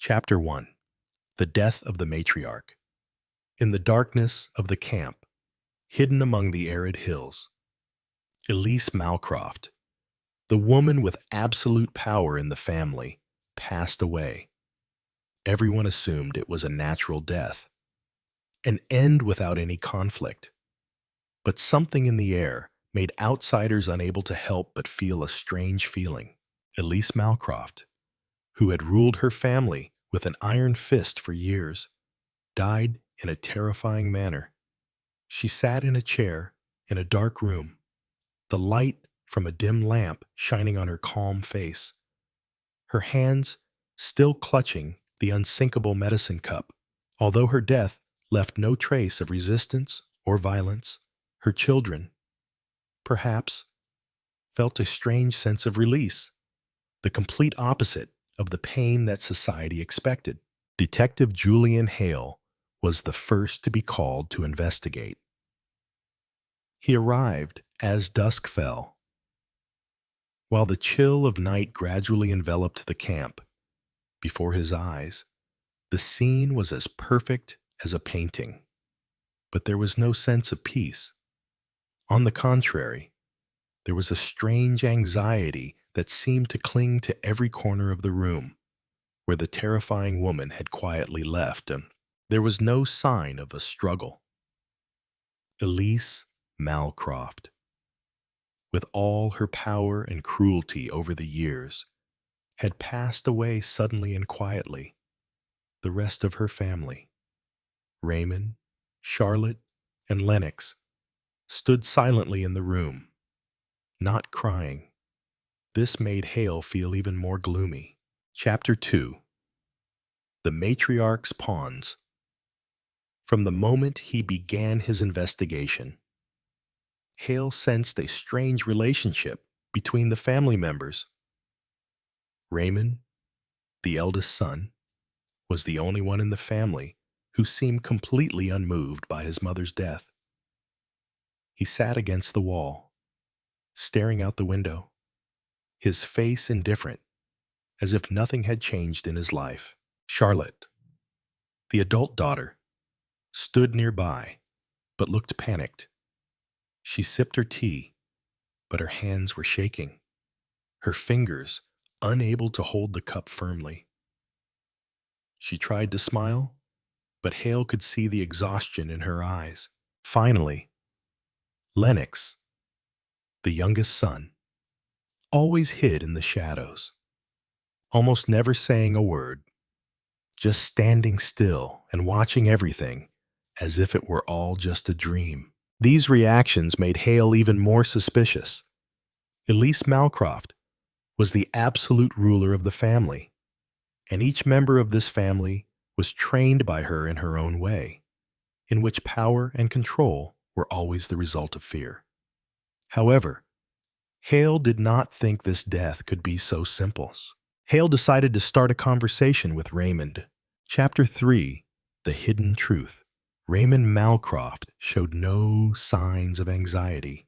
Chapter 1. The Death of the Matriarch. In the darkness of the camp, hidden among the arid hills, Elise Malcroft, the woman with absolute power in the family, passed away. Everyone assumed it was a natural death, an end without any conflict. But something in the air made outsiders unable to help but feel a strange feeling. Elise Malcroft, who had ruled her family with an iron fist for years, died in a terrifying manner. She sat in a chair in a dark room, the light from a dim lamp shining on her calm face, her hands still clutching the unsinkable medicine cup. Although her death left no trace of resistance or violence, her children, perhaps, felt a strange sense of release, the complete opposite of the pain that society expected. Detective Julian Hale was the first to be called to investigate. He arrived as dusk fell. While the chill of night gradually enveloped the camp, before his eyes, the scene was as perfect as a painting. But there was no sense of peace. On the contrary, there was a strange anxiety that seemed to cling to every corner of the room, where the terrifying woman had quietly left, and there was no sign of a struggle. Elise Malcroft, with all her power and cruelty over the years, had passed away suddenly and quietly. The rest of her family, Raymond, Charlotte, and Lennox, stood silently in the room, not crying. This made Hale feel even more gloomy. Chapter 2. The Matriarch's Pawns. From the moment he began his investigation, Hale sensed a strange relationship between the family members. Raymond, the eldest son, was the only one in the family who seemed completely unmoved by his mother's death. He sat against the wall, staring out the window, his face indifferent, as if nothing had changed in his life. Charlotte, the adult daughter, stood nearby, but looked panicked. She sipped her tea, but her hands were shaking, her fingers unable to hold the cup firmly. She tried to smile, but Hale could see the exhaustion in her eyes. Finally, Lennox, the youngest son, always hid in the shadows, almost never saying a word, just standing still and watching everything as if it were all just a dream. These reactions made Hale even more suspicious. Elise Malcroft was the absolute ruler of the family, and each member of this family was trained by her in her own way, in which power and control were always the result of fear. However, Hale did not think this death could be so simple. Hale decided to start a conversation with Raymond. Chapter 3. The Hidden Truth. Raymond Malcroft showed no signs of anxiety.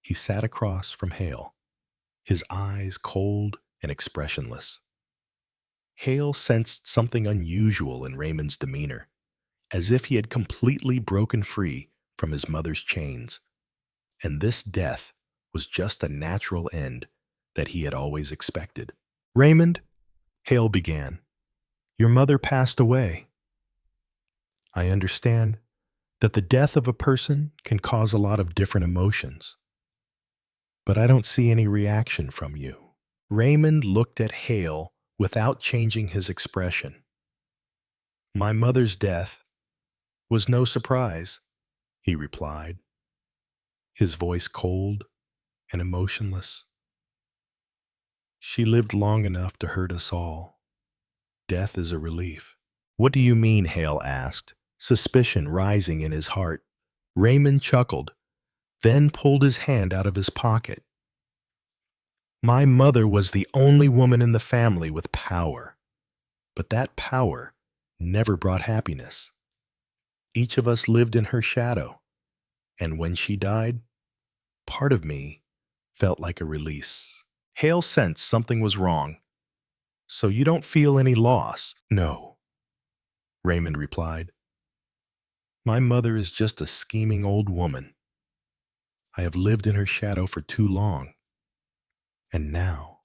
He sat across from Hale, his eyes cold and expressionless. Hale sensed something unusual in Raymond's demeanor, as if he had completely broken free from his mother's chains, and this death was just a natural end that he had always expected. "Raymond," Hale began, "your mother passed away. I understand that the death of a person can cause a lot of different emotions, but I don't see any reaction from you." Raymond looked at Hale without changing his expression. "My mother's death was no surprise," he replied, his voice cold and emotionless. "She lived long enough to hurt us all. Death is a relief." "What do you mean?" Hale asked, suspicion rising in his heart. Raymond chuckled, then pulled his hand out of his pocket. "My mother was the only woman in the family with power, but that power never brought happiness. Each of us lived in her shadow, and when she died, part of me felt like a release." Hale sensed something was wrong. So you don't feel any loss? No, Raymond replied. My mother is just a scheming old woman. I have lived in her shadow for too long. And now,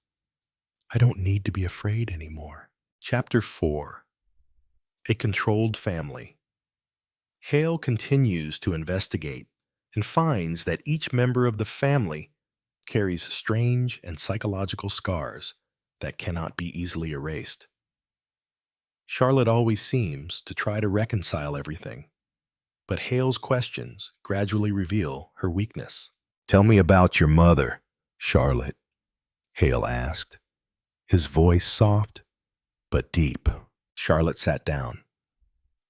I don't need to be afraid anymore. Chapter 4. A Controlled Family. Hale continues to investigate and finds that each member of the family carries strange and psychological scars that cannot be easily erased. Charlotte always seems to try to reconcile everything, but Hale's questions gradually reveal her weakness. Tell me about your mother, Charlotte, Hale asked, his voice soft but deep. Charlotte sat down,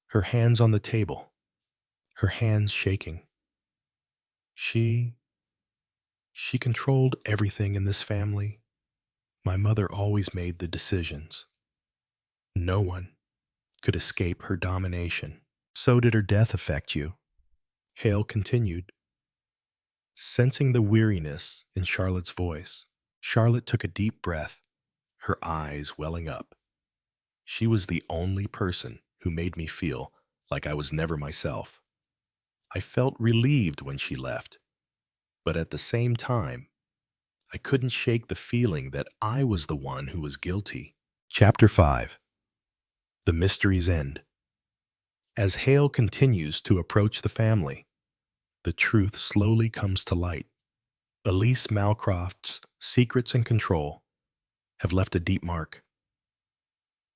her hands on the table, her hands shaking. She controlled everything in this family. My mother always made the decisions. No one could escape her domination. So did her death affect you? Hale continued, sensing the weariness in Charlotte's voice. Charlotte took a deep breath, her eyes welling up. She was the only person who made me feel like I was never myself. I felt relieved when she left, but at the same time, I couldn't shake the feeling that I was the one who was guilty. Chapter 5. The Mystery's End. As Hale continues to approach the family, the truth slowly comes to light. Elise Malcroft's secrets and control have left a deep mark.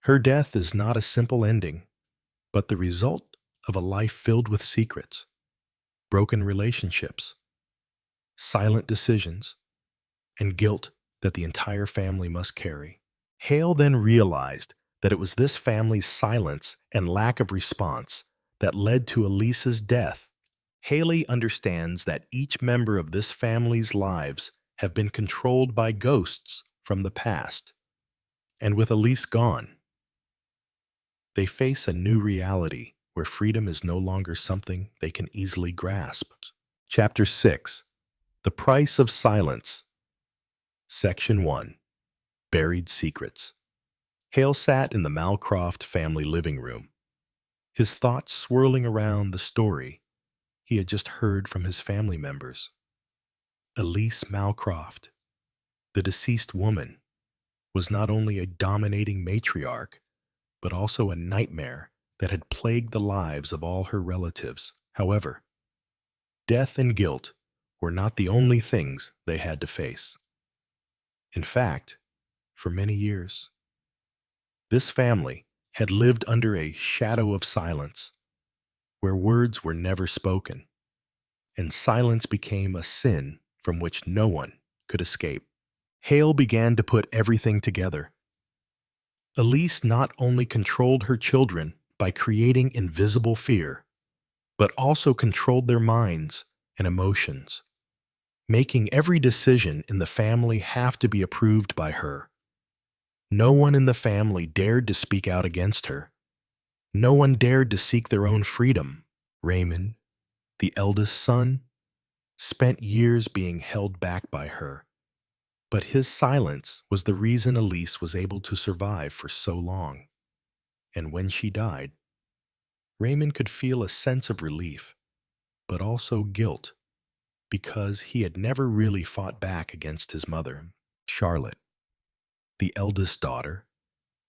Her death is not a simple ending, but the result of a life filled with secrets, broken relationships, silent decisions, and guilt that the entire family must carry. Hale then realized that it was this family's silence and lack of response that led to Elise's death. Haley understands that each member of this family's lives have been controlled by ghosts from the past. And with Elise gone, they face a new reality where freedom is no longer something they can easily grasp. Chapter 6. The Price of Silence. Section 1. Buried Secrets. Hale sat in the Malcroft family living room, his thoughts swirling around the story he had just heard from his family members. Elise Malcroft, the deceased woman, was not only a dominating matriarch, but also a nightmare that had plagued the lives of all her relatives. However, death and guilt were not the only things they had to face. In fact, for many years, this family had lived under a shadow of silence, where words were never spoken, and silence became a sin from which no one could escape. Hale began to put everything together. Elise not only controlled her children by creating invisible fear, but also controlled their minds and emotions, making every decision in the family have to be approved by her. No one in the family dared to speak out against her. No one dared to seek their own freedom. Raymond, the eldest son, spent years being held back by her, but his silence was the reason Elise was able to survive for so long. And when she died, Raymond could feel a sense of relief, but also guilt, because he had never really fought back against his mother. Charlotte, the eldest daughter,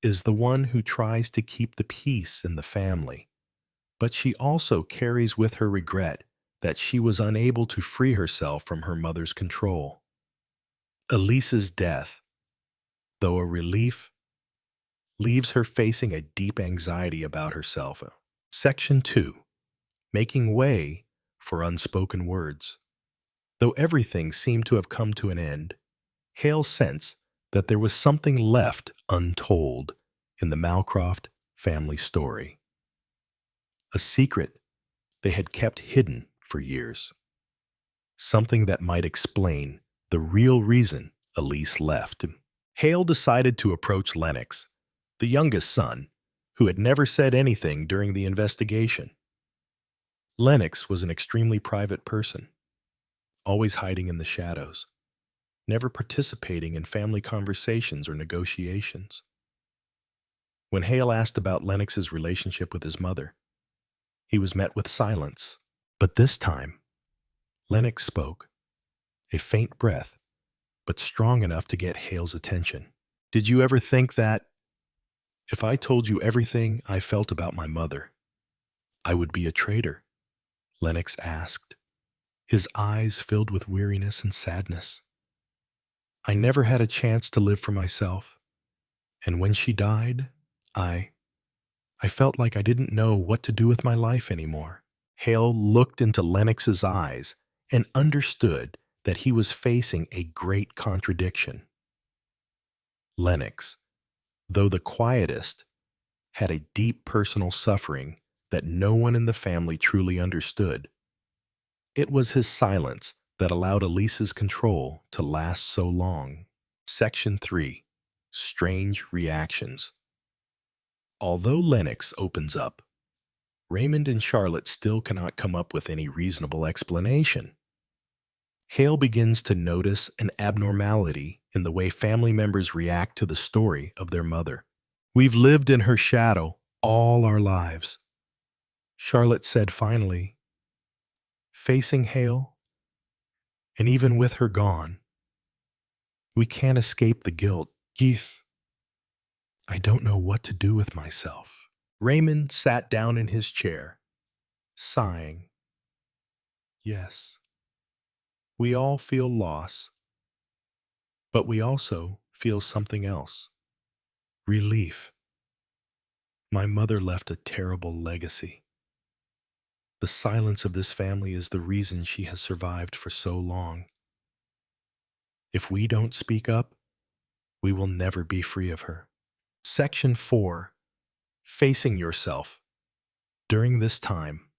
is the one who tries to keep the peace in the family, but she also carries with her regret that she was unable to free herself from her mother's control. Elise's death, though a relief, leaves her facing a deep anxiety about herself. Section 2. Making Way for Unspoken Words. Though everything seemed to have come to an end, Hale sensed that there was something left untold in the Malcroft family story. A secret they had kept hidden for years. Something that might explain the real reason Elise left. Hale decided to approach Lennox, the youngest son, who had never said anything during the investigation. Lennox was an extremely private person, always hiding in the shadows, never participating in family conversations or negotiations. When Hale asked about Lennox's relationship with his mother, he was met with silence. But this time, Lennox spoke, a faint breath, but strong enough to get Hale's attention. Did you ever think that, if I told you everything I felt about my mother, I would be a traitor? Lennox asked, his eyes filled with weariness and sadness. I never had a chance to live for myself, and when she died, I felt like I didn't know what to do with my life anymore. Hale looked into Lennox's eyes and understood that he was facing a great contradiction. Lennox, though the quietest, had a deep personal suffering that no one in the family truly understood. It was his silence that allowed Elise's control to last so long. Section 3. Strange Reactions. Although Lennox opens up, Raymond and Charlotte still cannot come up with any reasonable explanation. Hale begins to notice an abnormality in the way family members react to the story of their mother. We've lived in her shadow all our lives, Charlotte said finally, facing Hale, and even with her gone, we can't escape the guilt. Geese, I don't know what to do with myself. Raymond sat down in his chair, sighing. Yes, we all feel loss, but we also feel something else. Relief. My mother left a terrible legacy. The silence of this family is the reason she has survived for so long. If we don't speak up, we will never be free of her. Section 4. Facing Yourself. During this time,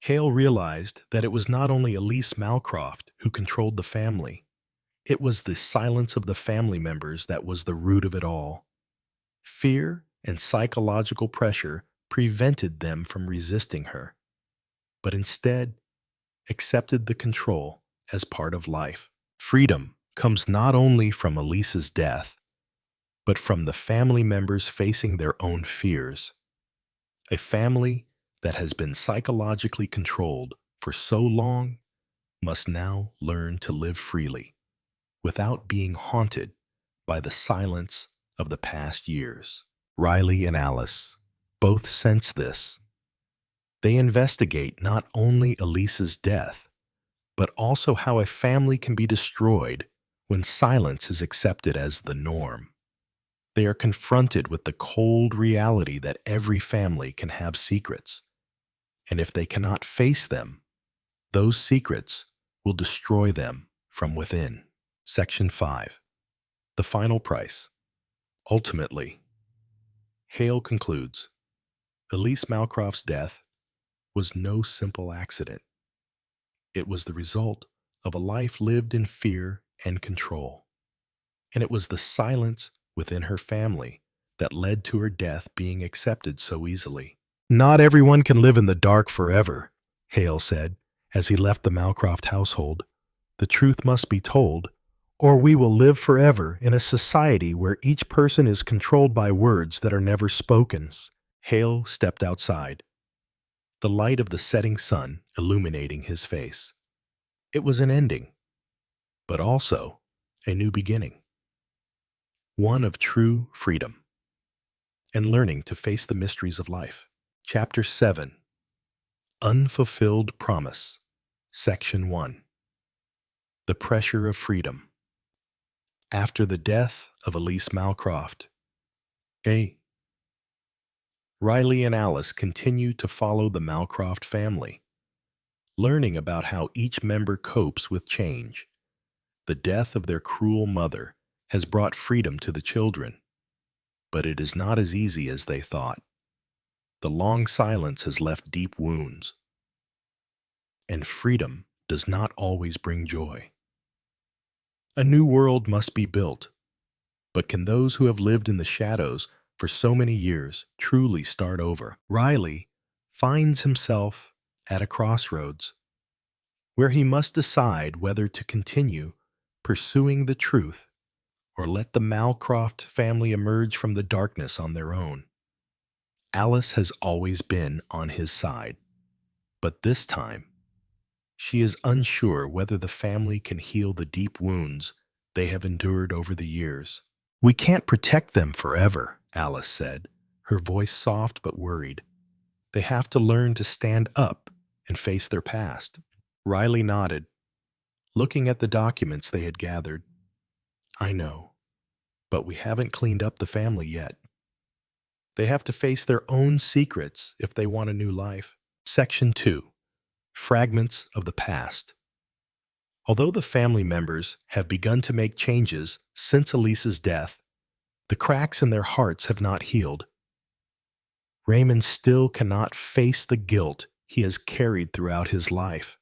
Hale realized that it was not only Elise Malcroft who controlled the family. It was the silence of the family members that was the root of it all. Fear and psychological pressure prevented them from resisting her, but instead accepted the control as part of life. Freedom comes not only from Elise's death, but from the family members facing their own fears. A family that has been psychologically controlled for so long must now learn to live freely, without being haunted by the silence of the past years. Riley and Alice both sense this. They investigate not only Elise's death, but also how a family can be destroyed when silence is accepted as the norm. They are confronted with the cold reality that every family can have secrets, and if they cannot face them, those secrets will destroy them from within. Section 5. The Final Price. Ultimately, Hale concludes, Elise Malcroft's death was no simple accident. It was the result of a life lived in fear and control, and it was the silence within her family that led to her death being accepted so easily. Not everyone can live in the dark forever, Hale said as he left the Malcroft household. The truth must be told, or we will live forever in a society where each person is controlled by words that are never spoken. Hale stepped outside, the light of the setting sun illuminating his face. It was an ending, but also a new beginning. One of true freedom and learning to face the mysteries of life. Chapter 7. Unfulfilled Promise. Section 1. The Pressure of Freedom. After the death of Elise Malcroft, Riley and Alice continued to follow the Malcroft family, learning about how each member copes with change. The death of their cruel mother has brought freedom to the children, but it is not as easy as they thought. The long silence has left deep wounds, and freedom does not always bring joy. A new world must be built, but can those who have lived in the shadows for so many years truly start over? Riley finds himself at a crossroads where he must decide whether to continue pursuing the truth or let the Malcroft family emerge from the darkness on their own. Alice has always been on his side, but this time, she is unsure whether the family can heal the deep wounds they have endured over the years. "We can't protect them forever," Alice said, her voice soft but worried. "They have to learn to stand up and face their past." Riley nodded, looking at the documents they had gathered. "I know, but we haven't cleaned up the family yet. They have to face their own secrets if they want a new life." Section 2. Fragments of the Past. Although the family members have begun to make changes since Elise's death, the cracks in their hearts have not healed. Raymond still cannot face the guilt he has carried throughout his life.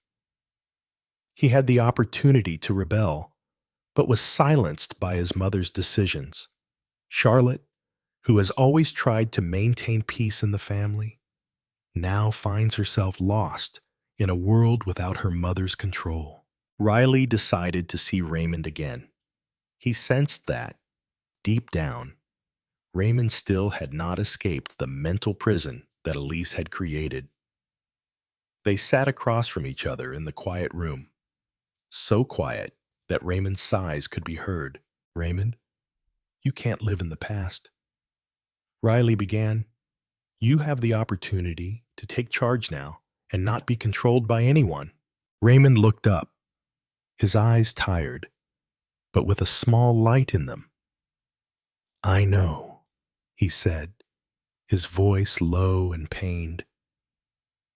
He had the opportunity to rebel, but was silenced by his mother's decisions. Charlotte, who has always tried to maintain peace in the family, now finds herself lost in a world without her mother's control. Riley decided to see Raymond again. He sensed that, deep down, Raymond still had not escaped the mental prison that Elise had created. They sat across from each other in the quiet room, so quiet that Raymond's sighs could be heard. "Raymond, you can't live in the past." Riley began. "You have the opportunity to take charge now and not be controlled by anyone." Raymond looked up, his eyes tired, but with a small light in them. "I know," he said, his voice low and pained,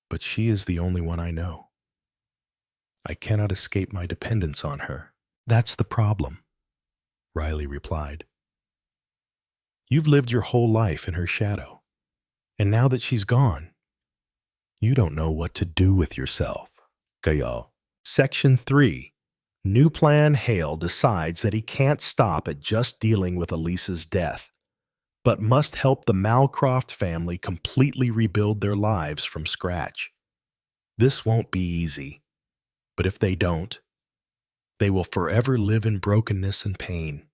"but she is the only one I know. I cannot escape my dependence on her." "That's the problem," Riley replied. "You've lived your whole life in her shadow, and now that she's gone, you don't know what to do with yourself." Gayo. Section 3. New Plan Hale decides that he can't stop at just dealing with Elisa's death, but must help the Malcroft family completely rebuild their lives from scratch. This won't be easy, but if they don't, they will forever live in brokenness and pain.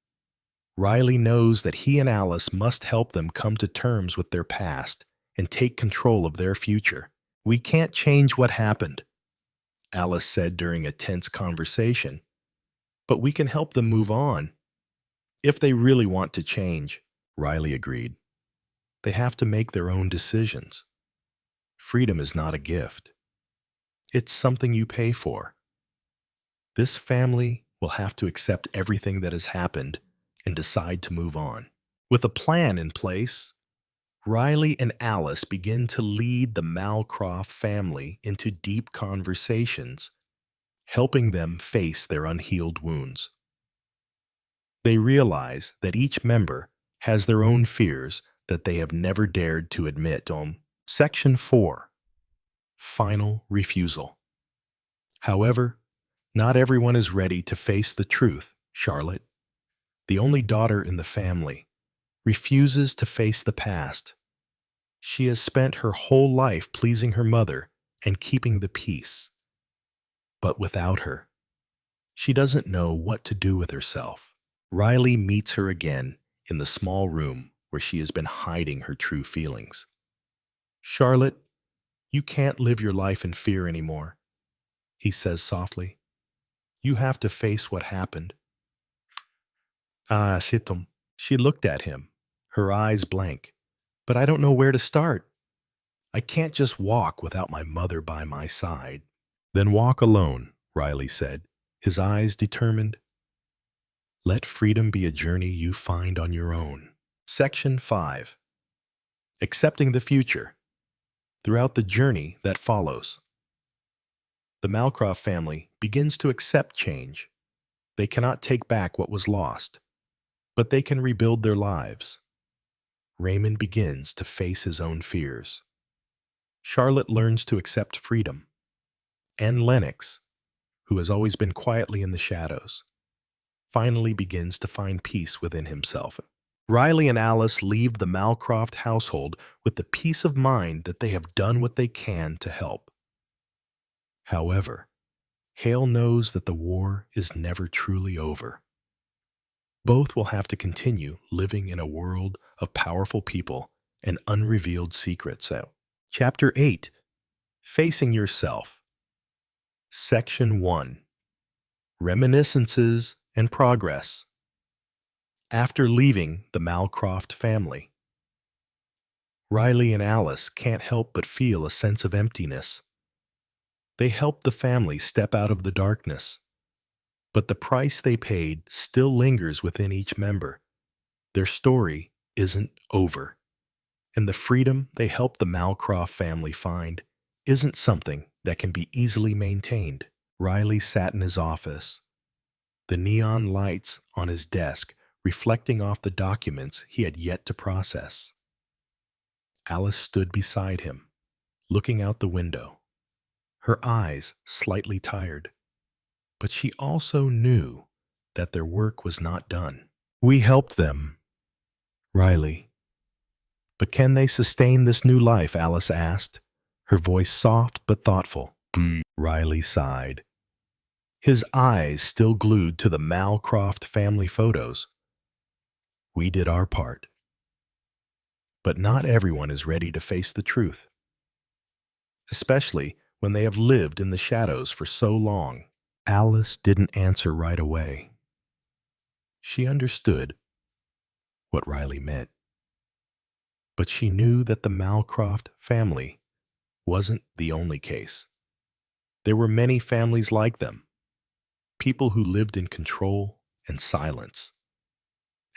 Riley knows that he and Alice must help them come to terms with their past and take control of their future. "We can't change what happened," Alice said during a tense conversation, "but we can help them move on. If they really want to change," Riley agreed. "They have to make their own decisions. Freedom is not a gift. It's something you pay for. This family will have to accept everything that has happened and decide to move on." With a plan in place, Riley and Alice begin to lead the Malcroft family into deep conversations, helping them face their unhealed wounds. They realize that each member has their own fears that they have never dared to admit on. Section 4. Final Refusal. However, not everyone is ready to face the truth. Charlotte, the only daughter in the family, refuses to face the past. She has spent her whole life pleasing her mother and keeping the peace. But without her, she doesn't know what to do with herself. Riley meets her again in the small room where she has been hiding her true feelings. "Charlotte, you can't live your life in fear anymore," he says softly. "You have to face what happened." "Ah, sitom." She looked at him, her eyes blank. "But I don't know where to start. I can't just walk without my mother by my side." "Then walk alone," Riley said, his eyes determined. "Let freedom be a journey you find on your own." Section 5. Accepting the future. Throughout the journey that follows, the Malcroft family begins to accept change. They cannot take back what was lost, but they can rebuild their lives. Raymond begins to face his own fears. Charlotte learns to accept freedom. And Lennox, who has always been quietly in the shadows, finally begins to find peace within himself. Riley and Alice leave the Malcroft household with the peace of mind that they have done what they can to help. However, Hale knows that the war is never truly over. Both will have to continue living in a world of powerful people and unrevealed secrets. Chapter 8. Facing Yourself. Section 1. Reminiscences and Progress. After leaving the Malcroft family, Riley and Alice can't help but feel a sense of emptiness. They helped the family step out of the darkness, but the price they paid still lingers within each member. Their story isn't over, and the freedom they helped the Malcroft family find isn't something that can be easily maintained. Riley sat in his office, the neon lights on his desk reflecting off the documents he had yet to process. Alice stood beside him, looking out the window, her eyes slightly tired, but she also knew that their work was not done. We helped them, Riley. But can they sustain this new life? Alice asked, her voice soft but thoughtful. Riley sighed, his eyes still glued to the Malcroft family photos. We did our part. But not everyone is ready to face the truth, especially when they have lived in the shadows for so long. Alice didn't answer right away. She understood what Riley meant, but she knew that the Malcroft family wasn't the only case. There were many families like them, people who lived in control and silence,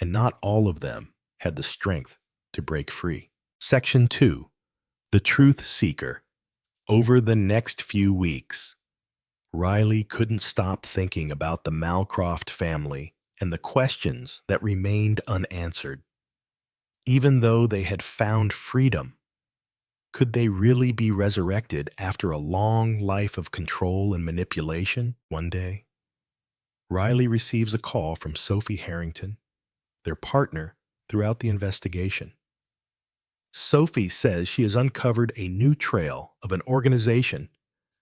and not all of them had the strength to break free. Section 2. The Truth Seeker. Over the next few weeks, Riley couldn't stop thinking about the Malcroft family and the questions that remained unanswered. Even though they had found freedom, could they really be resurrected after a long life of control and manipulation? One day, Riley receives a call from Sophie Harrington, their partner throughout the investigation. Sophie says she has uncovered a new trail of an organization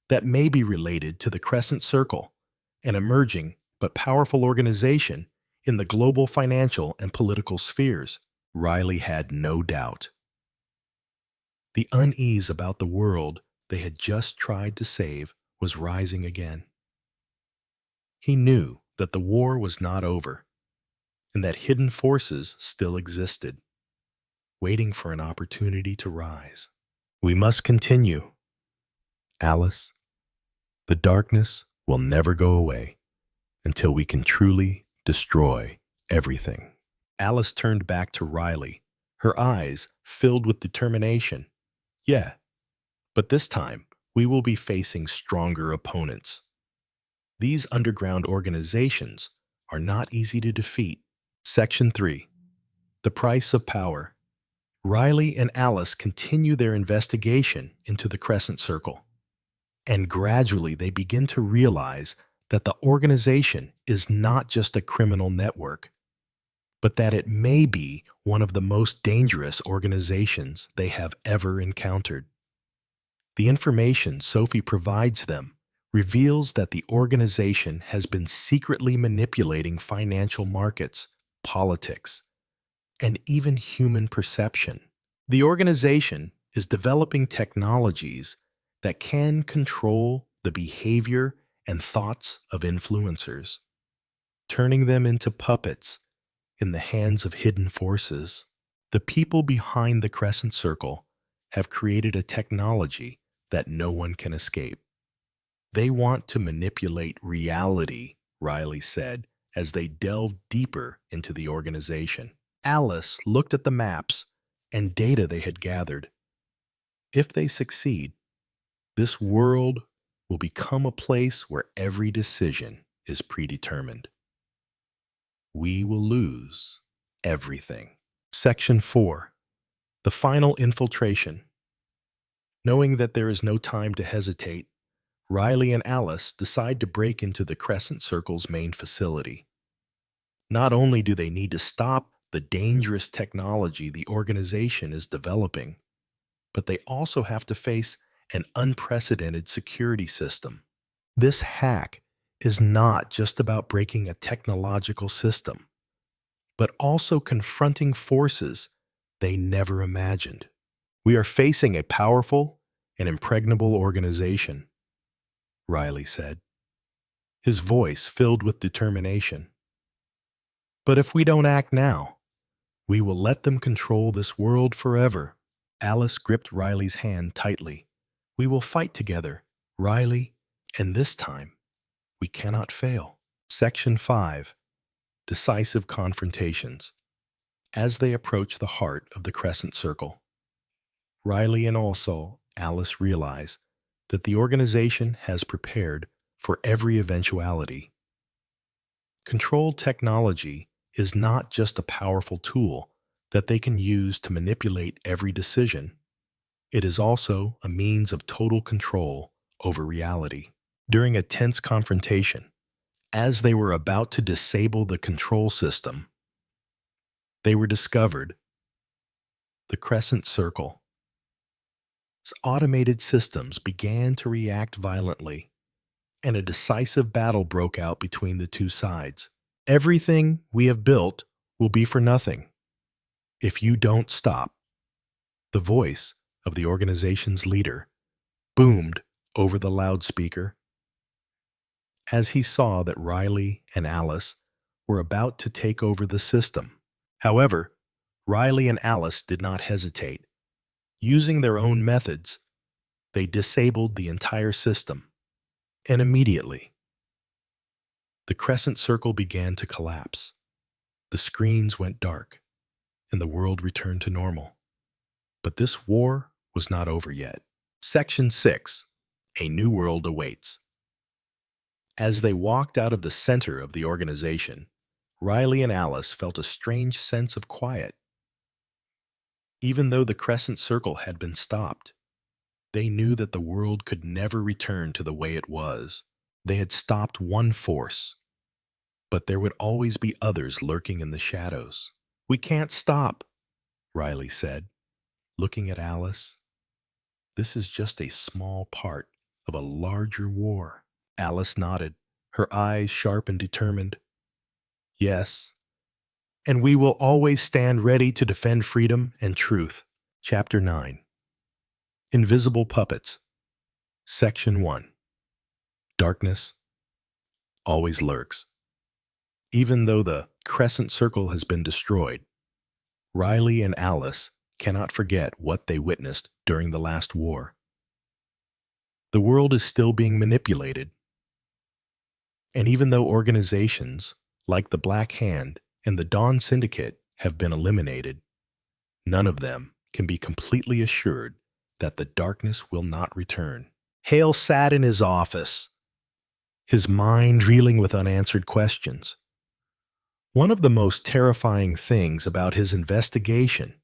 that may be related to the Crescent Circle, an emerging but powerful organization in the global financial and political spheres. Riley had no doubt. The unease about the world they had just tried to save was rising again. He knew that the war was not over, and that hidden forces still existed, waiting for an opportunity to rise. We must continue. Alice, the darkness will never go away until we can truly destroy everything. Alice turned back to Riley, her eyes filled with determination. Yeah, but this time we will be facing stronger opponents. These underground organizations are not easy to defeat. Section 3. The Price of Power. Riley and Alice continue their investigation into the Crescent Circle, and gradually they begin to realize that the organization is not just a criminal network, but that it may be one of the most dangerous organizations they have ever encountered. The information Sophie provides them reveals that the organization has been secretly manipulating financial markets, politics, and even human perception. The organization is developing technologies that can control the behavior and thoughts of influencers, turning them into puppets in the hands of hidden forces. The people behind the Crescent Circle have created a technology that no one can escape. They want to manipulate reality, Riley said, as they delved deeper into the organization. Alice looked at the maps and data they had gathered. If they succeed, this world will become a place where every decision is predetermined. We will lose everything. Section 4. The Final Infiltration. Knowing that there is no time to hesitate, Riley and Alice decide to break into the Crescent Circle's main facility. Not only do they need to stop the dangerous technology the organization is developing, but they also have to face an unprecedented security system. This hack is not just about breaking a technological system. but also confronting forces they never imagined. We are facing a powerful and impregnable organization, Riley said, his voice filled with determination. But if we don't act now, we will let them control this world forever. Alice gripped Riley's hand tightly. We will fight together, Riley, and this time we cannot fail. Section 5. Decisive Confrontations. As they approach the heart of the Crescent Circle, Riley and also Alice realize that the organization has prepared for every eventuality. Controlled technology is not just a powerful tool that they can use to manipulate every decision. It is also a means of total control over reality. During a tense confrontation, as they were about to disable the control system, they were discovered. The Crescent Circle's automated systems began to react violently, and a decisive battle broke out between the two sides. Everything we have built will be for nothing if you don't stop. The voice of the organization's leader boomed over the loudspeaker. As he saw that Riley and Alice were about to take over the system. However, Riley and Alice did not hesitate. Using their own methods, they disabled the entire system, and immediately, the Crescent Circle began to collapse. The screens went dark, and the world returned to normal. But this war was not over yet. Section 6. A New World Awaits. As they walked out of the center of the organization, Riley and Alice felt a strange sense of quiet. Even though the Crescent Circle had been stopped, they knew that the world could never return to the way it was. They had stopped one force, but there would always be others lurking in the shadows. We can't stop, Riley said, looking at Alice. This is just a small part of a larger war. Alice nodded, her eyes sharp and determined. Yes, and we will always stand ready to defend freedom and truth. Chapter 9. Invisible Puppets. Section 1. Darkness always lurks. Even though the Crescent Circle has been destroyed, Riley and Alice cannot forget what they witnessed during the last war. The world is still being manipulated. And even though organizations like the Black Hand and the Dawn Syndicate have been eliminated, none of them can be completely assured that the darkness will not return. Hale sat in his office, his mind reeling with unanswered questions. One of the most terrifying things about his investigation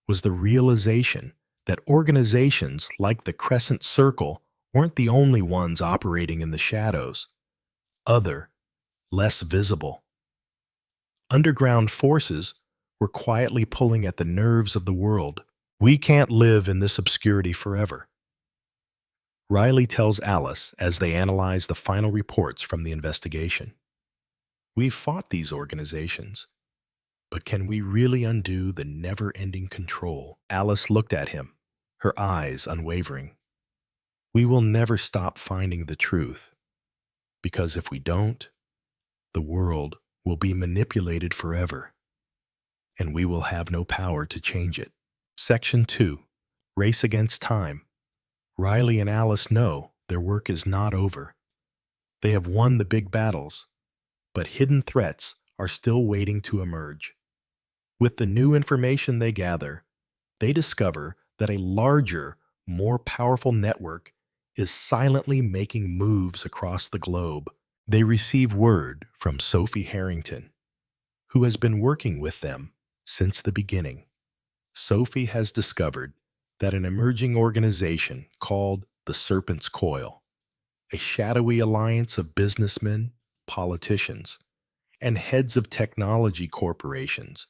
was the realization that organizations like the Crescent Circle weren't the only ones operating in the shadows. Other, less visible, underground forces were quietly pulling at the nerves of the world. We can't live in this obscurity forever, Riley tells Alice as they analyze the final reports from the investigation. We've fought these organizations, but can we really undo the never-ending control? Alice looked at him, her eyes unwavering. We will never stop finding the truth, because if we don't, the world will be manipulated forever, and we will have no power to change it. Section 2. Race Against Time. Riley and Alice know their work is not over. They have won the big battles, but hidden threats are still waiting to emerge. With the new information they gather, they discover that a larger, more powerful network is silently making moves across the globe. They receive word from Sophie Harrington, who has been working with them since the beginning. Sophie has discovered that an emerging organization called the Serpent's Coil, a shadowy alliance of businessmen, politicians, and heads of technology corporations,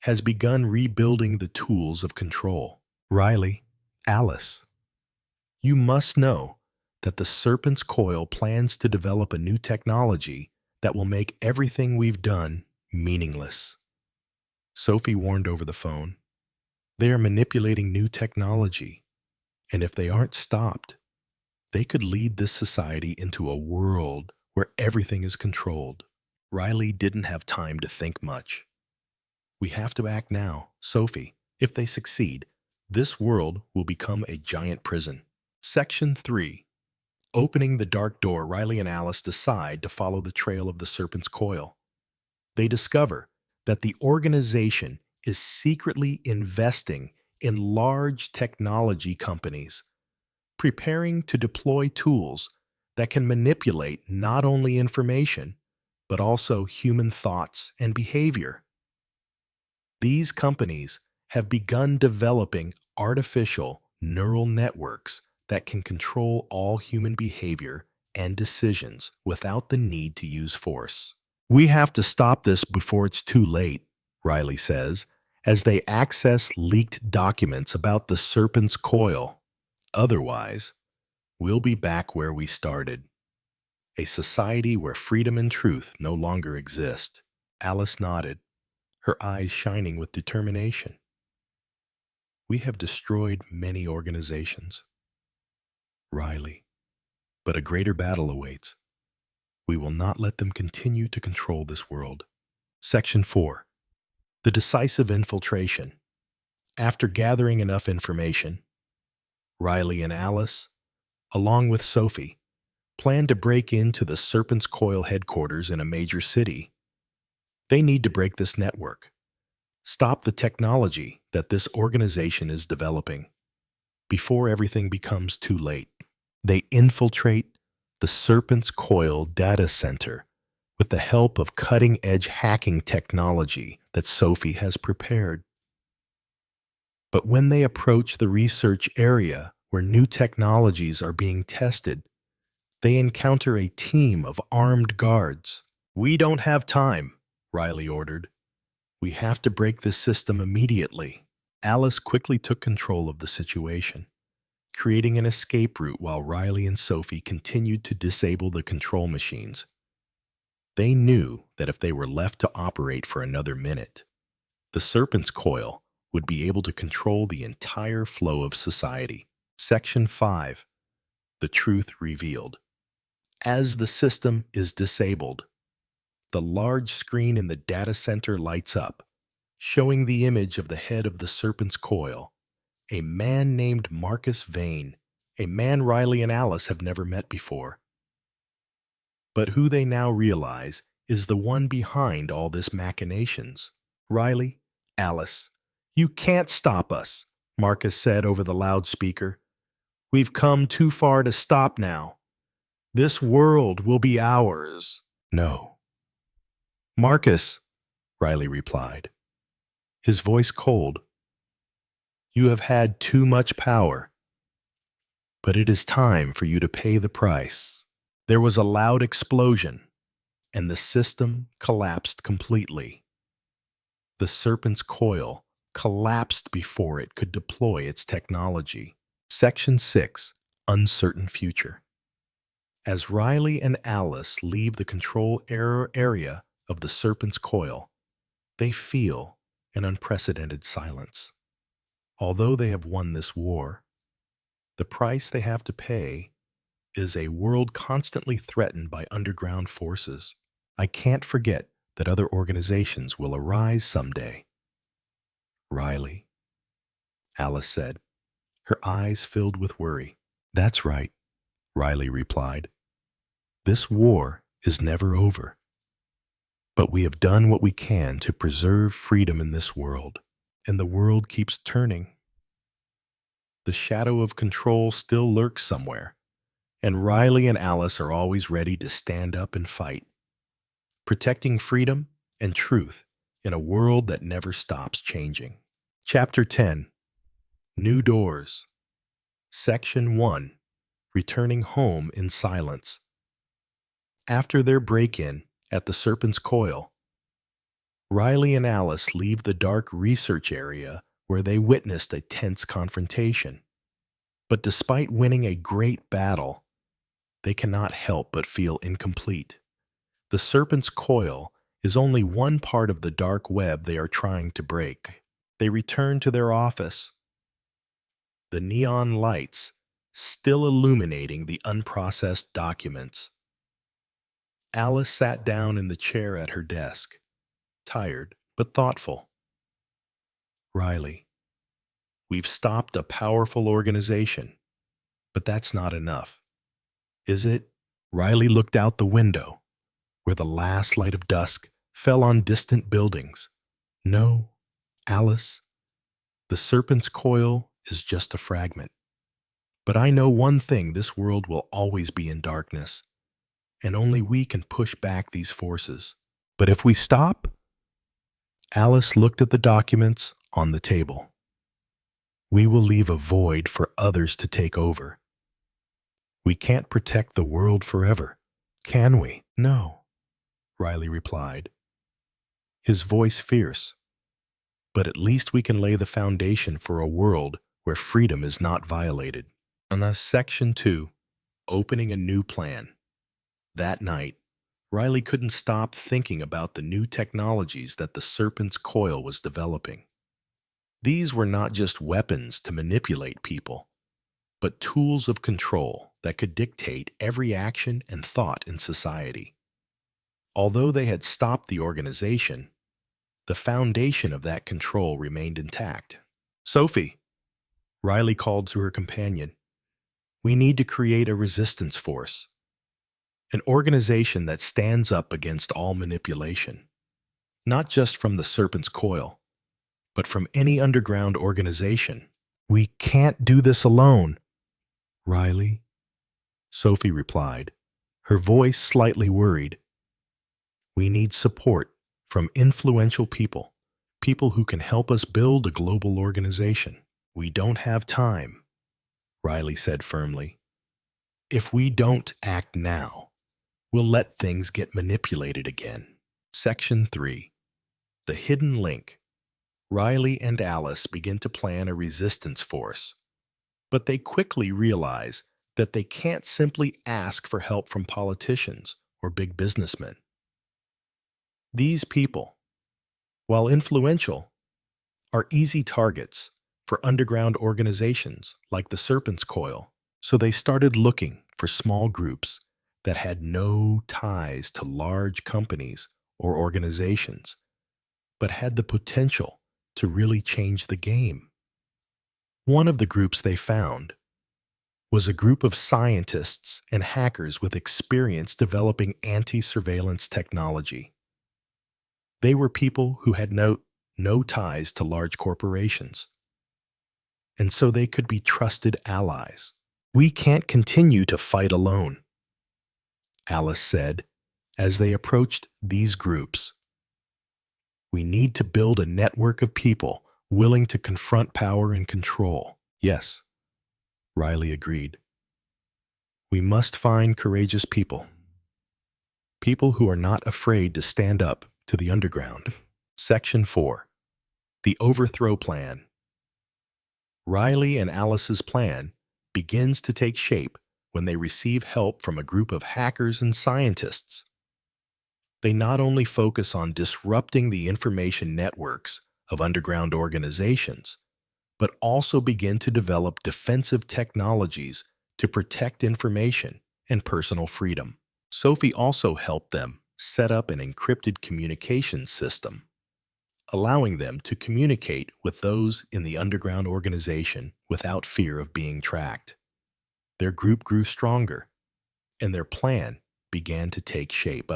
has begun rebuilding the tools of control. Riley, Alice, you must know that the Serpent's Coil plans to develop a new technology that will make everything we've done meaningless. Sophie warned over the phone. They are manipulating new technology, and if they aren't stopped, they could lead this society into a world where everything is controlled. Riley didn't have time to think much. We have to act now, Sophie. If they succeed, this world will become a giant prison. Section 3. Opening the dark door, Riley and Alice decide to follow the trail of the serpent's coil. They discover that the organization is secretly investing in large technology companies, preparing to deploy tools that can manipulate not only information, but also human thoughts and behavior. These companies have begun developing artificial neural networks that can control all human behavior and decisions without the need to use force. We have to stop this before it's too late, Riley says, as they access leaked documents about the serpent's coil. Otherwise, we'll be back where we started. A society where freedom and truth no longer exist. Alice nodded, her eyes shining with determination. We have destroyed many organizations, Riley, but a greater battle awaits. We will not let them continue to control this world. Section 4. The decisive infiltration. After gathering enough information, Riley and Alice, along with Sophie, plan to break into the Serpent's Coil headquarters in a major city. They need to break this network, stop the technology that this organization is developing before everything becomes too late. They infiltrate the Serpent's Coil data center with the help of cutting-edge hacking technology that Sophie has prepared. But when they approach the research area where new technologies are being tested, they encounter a team of armed guards. "We don't have time," Riley ordered. "We have to break this system immediately." Alice quickly took control of the situation, creating an escape route while Riley and Sophie continued to disable the control machines. They knew that if they were left to operate for another minute, the Serpent's Coil would be able to control the entire flow of society. Section 5. The truth revealed. As the system is disabled, the large screen in the data center lights up, showing the image of the head of the Serpent's Coil, a man named Marcus Vane, a man Riley and Alice have never met before. But who they now realize is the one behind all this machinations. "Riley, Alice, you can't stop us," Marcus said over the loudspeaker. "We've come too far to stop now. This world will be ours." "No." "Marcus," Riley replied, his voice cold, "you have had too much power, but it is time for you to pay the price." There was a loud explosion, and the system collapsed completely. The Serpent's Coil collapsed before it could deploy its technology. Section 6. Uncertain Future. As Riley and Alice leave the control area of the Serpent's Coil, they feel an unprecedented silence. Although they have won this war, the price they have to pay is a world constantly threatened by underground forces. "I can't forget that other organizations will arise someday." "Riley," Alice said, her eyes filled with worry. "That's right," Riley replied. "This war is never over. But we have done what we can to preserve freedom in this world, and the world keeps turning. The shadow of control still lurks somewhere, and Riley and Alice are always ready to stand up and fight, protecting freedom and truth in a world that never stops changing. Chapter 10. New Doors. Section 1. Returning home in silence. After their break-in at the Serpent's Coil, Riley and Alice leave the dark research area where they witnessed a tense confrontation. But despite winning a great battle, they cannot help but feel incomplete. The Serpent's Coil is only one part of the dark web they are trying to break. They return to their office, the neon lights still illuminating the unprocessed documents. Alice sat down in the chair at her desk, tired but thoughtful. Riley, we've stopped a powerful organization, but that's not enough. Is it? Riley looked out the window, where the last light of dusk fell on distant buildings. No, Alice, the serpent's coil is just a fragment. But I know one thing: this world will always be in darkness, and only we can push back these forces. But if we stop? Alice looked at the documents on the table. We will leave a void for others to take over. We can't protect the world forever, can we? No, Riley replied, his voice fierce. But at least we can lay the foundation for a world where freedom is not violated. And Section 2, Opening a New Plan. That night, Riley couldn't stop thinking about the new technologies that the serpent's coil was developing. These were not just weapons to manipulate people, but tools of control that could dictate every action and thought in society. Although they had stopped the organization, the foundation of that control remained intact. Sophie, Riley called to her companion, we need to create a resistance force, an organization that stands up against all manipulation, not just from the serpent's coil, but from any underground organization. We can't do this alone, Riley, Sophie replied, her voice slightly worried. We need support from influential people, people who can help us build a global organization. We don't have time, Riley said firmly. If we don't act now, we'll let things get manipulated again. Section 3, The Hidden Link. Riley and Alice begin to plan a resistance force, but they quickly realize that they can't simply ask for help from politicians or big businessmen. These people, while influential, are easy targets for underground organizations like the Serpent's Coil, so they started looking for small groups that had no ties to large companies or organizations, but had the potential to really change the game. One of the groups they found was a group of scientists and hackers with experience developing anti-surveillance technology. They were people who had no ties to large corporations, and so they could be trusted allies. We can't continue to fight alone, Alice said as they approached these groups. We need to build a network of people willing to confront power and control. Yes, Riley agreed. We must find courageous people, people who are not afraid to stand up to the underground. Section 4, The Overthrow Plan. Riley and Alice's plan begins to take shape when they receive help from a group of hackers and scientists. They not only focus on disrupting the information networks of underground organizations, but also begin to develop defensive technologies to protect information and personal freedom. Sophie also helped them set up an encrypted communications system, allowing them to communicate with those in the underground organization without fear of being tracked. Their group grew stronger, and their plan began to take shape.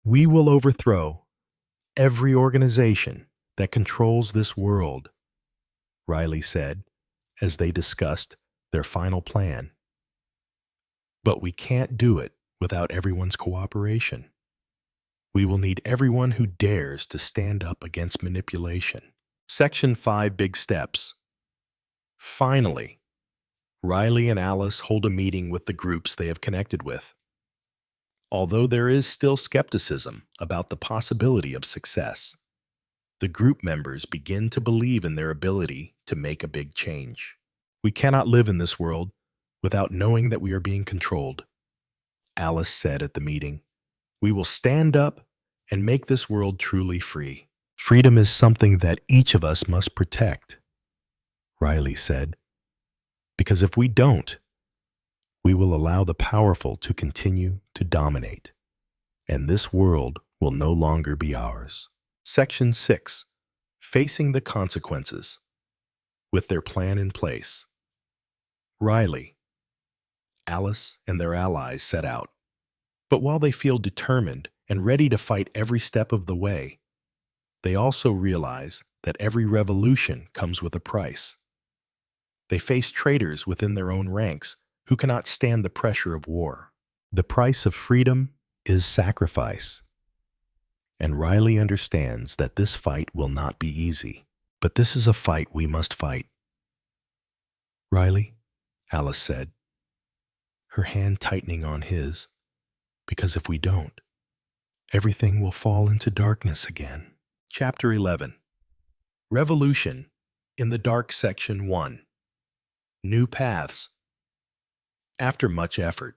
We will overthrow every organization that controls this world, Riley said as they discussed their final plan. But we can't do it without everyone's cooperation. We will need everyone who dares to stand up against manipulation. Section 5, Big Steps. Finally, Riley and Alice hold a meeting with the groups they have connected with. Although there is still skepticism about the possibility of success, the group members begin to believe in their ability to make a big change. We cannot live in this world without knowing that we are being controlled, Alice said at the meeting. We will stand up and make this world truly free. Freedom is something that each of us must protect, Riley said, because if we don't, we will allow the powerful to continue to dominate, and this world will no longer be ours. Section 6. Facing the consequences. With their plan in place, Riley, Alice, and their allies set out. But while they feel determined and ready to fight every step of the way, they also realize that every revolution comes with a price. They face traitors within their own ranks who cannot stand the pressure of war. The price of freedom is sacrifice. And Riley understands that this fight will not be easy. But this is a fight we must fight. Riley, Alice said, her hand tightening on his, because if we don't, everything will fall into darkness again. Chapter 11. Revolution in the Dark Section 1. New Paths. After much effort,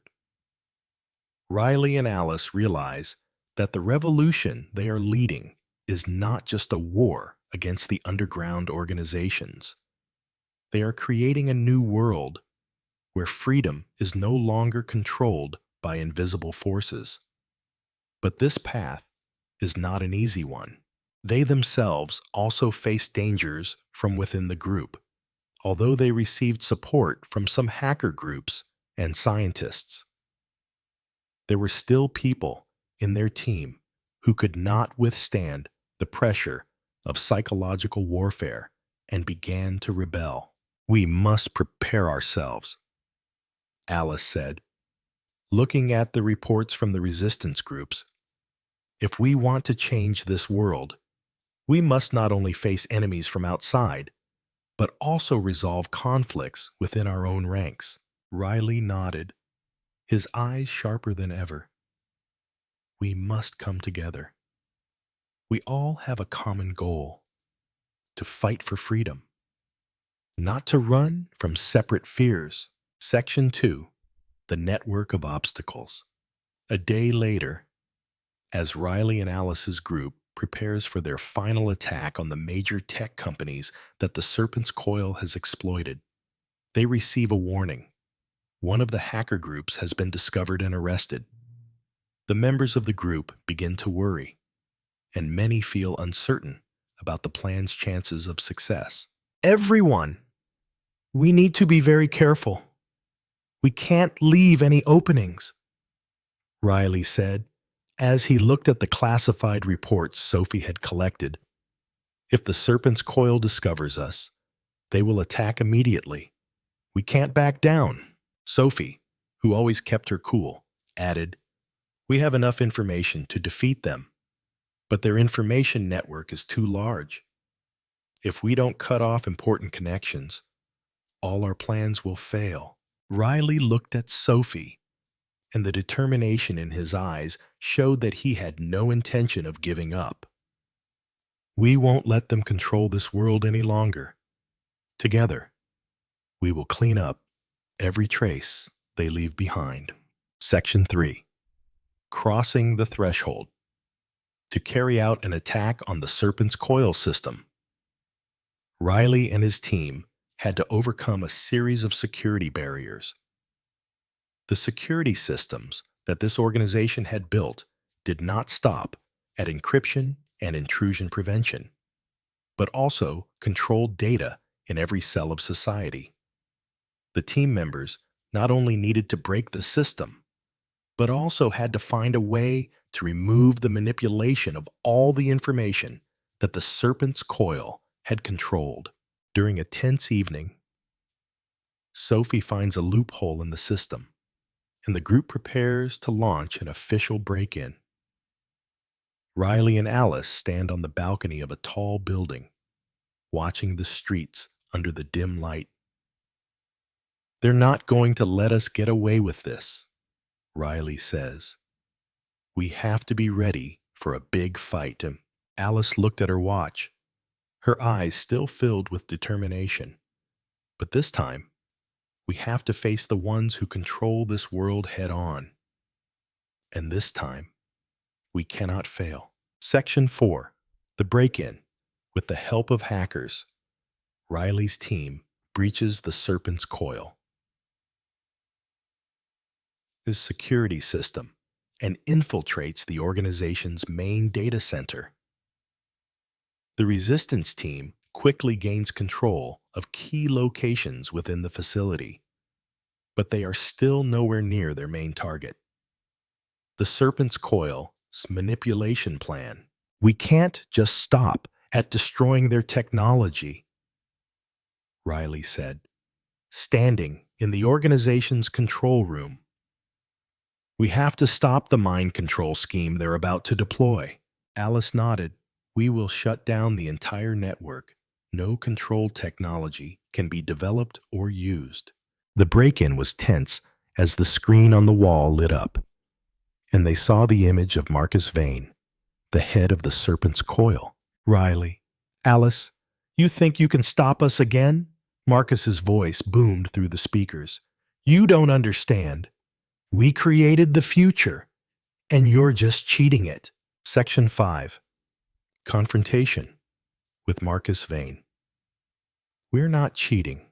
Riley and Alice realize that the revolution they are leading is not just a war against the underground organizations. They are creating a new world where freedom is no longer controlled by invisible forces. But this path is not an easy one. They themselves also face dangers from within the group, although they received support from some hacker groups and scientists. There were still people in their team who could not withstand the pressure of psychological warfare and began to rebel. We must prepare ourselves, Alice said, looking at the reports from the resistance groups. If we want to change this world, we must not only face enemies from outside, but also resolve conflicts within our own ranks. Riley nodded, his eyes sharper than ever. We must come together. We all have a common goal: to fight for freedom, not to run from separate fears. Section 2. The Network of Obstacles. A day later, as Riley and Alice's group prepares for their final attack on the major tech companies that the Serpent's Coil has exploited, they receive a warning. One of the hacker groups has been discovered and arrested. The members of the group begin to worry, and many feel uncertain about the plan's chances of success. Everyone, we need to be very careful. We can't leave any openings, Riley said, as he looked at the classified reports Sophie had collected. If the Serpent's Coil discovers us, they will attack immediately. We can't back down. Sophie, who always kept her cool, added, we have enough information to defeat them, but their information network is too large. If we don't cut off important connections, all our plans will fail. Riley looked at Sophie, and the determination in his eyes showed that he had no intention of giving up. We won't let them control this world any longer. Together, we will clean up every trace they leave behind. Section 3. Crossing the Threshold. To carry out an attack on the Serpent's Coil system, Riley and his team had to overcome a series of security barriers. The security systems that this organization had built did not stop at encryption and intrusion prevention, but also controlled data in every cell of society. The team members not only needed to break the system, but also had to find a way to remove the manipulation of all the information that the Serpent's Coil had controlled. During a tense evening, Sophie finds a loophole in the system, and the group prepares to launch an official break-in. Riley and Alice stand on the balcony of a tall building, watching the streets under the dim light. They're not going to let us get away with this, Riley says. We have to be ready for a big fight. Alice looked at her watch, her eyes still filled with determination. But this time, we have to face the ones who control this world head on. And this time, we cannot fail. Section 4. The Break-In. With the help of hackers, Riley's team breaches the Serpent's Coil, his security system, and infiltrates the organization's main data center. The resistance team quickly gains control of key locations within the facility, but they are still nowhere near their main target. The Serpent's Coil's manipulation plan. We can't just stop at destroying their technology, Riley said, standing in the organization's control room. We have to stop the mind control scheme they're about to deploy. Alice nodded. We will shut down the entire network. No controlled technology can be developed or used. The break-in was tense as the screen on the wall lit up, and they saw the image of Marcus Vane, the head of the Serpent's Coil. Riley, Alice, you think you can stop us again? Marcus's voice boomed through the speakers. You don't understand. We created the future, and you're just cheating it. Section 5. Confrontation with Marcus Vane. We're not cheating.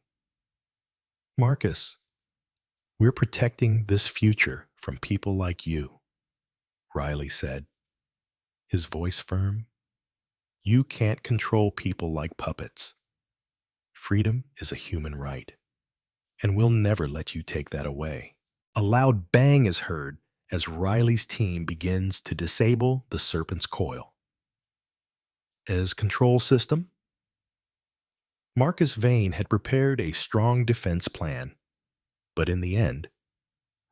Marcus, we're protecting this future from people like you, Riley said, his voice firm. You can't control people like puppets. Freedom is a human right, and we'll never let you take that away. A loud bang is heard as Riley's team begins to disable the Serpent's Coil. As control system, Marcus Vane had prepared a strong defense plan, but in the end,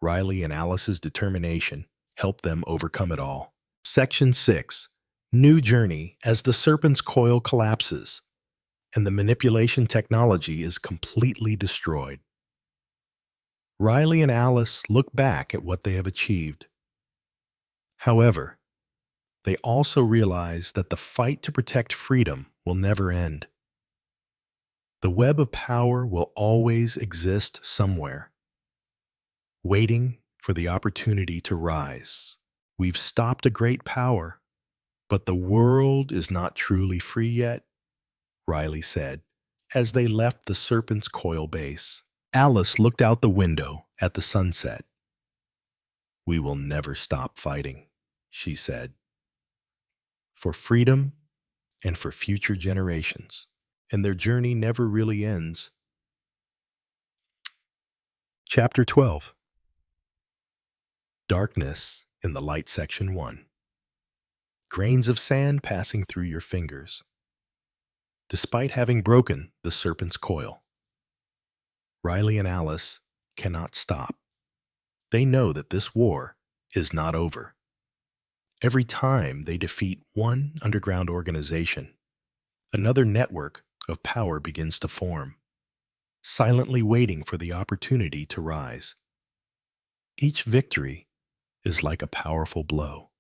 Riley and Alice's determination helped them overcome it all. Section 6. New journey as the Serpent's Coil collapses and the manipulation technology is completely destroyed. Riley and Alice look back at what they have achieved. However, they also realize that the fight to protect freedom will never end. The web of power will always exist somewhere, waiting for the opportunity to rise. We've stopped a great power, but the world is not truly free yet, Riley said, as they left the Serpent's Coil base. Alice looked out the window at the sunset. We will never stop fighting, she said, for freedom and for future generations. And their journey never really ends. Chapter 12. Darkness in the Light. Section 1. Grains of sand passing through your fingers. Despite having broken the Serpent's Coil, Riley and Alice cannot stop. They know that this war is not over. Every time they defeat one underground organization, another network of power begins to form, silently waiting for the opportunity to rise. Each victory is like a powerful blow,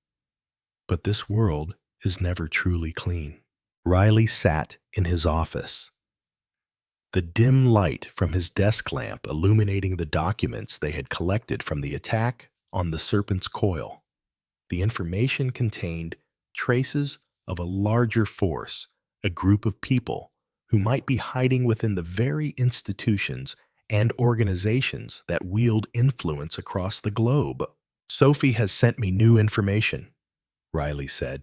but this world is never truly clean. Riley sat in his office, the dim light from his desk lamp illuminating the documents they had collected from the attack on the Serpent's Coil. The information contained traces of a larger force, a group of people who might be hiding within the very institutions and organizations that wield influence across the globe. Sophie has sent me new information, Riley said,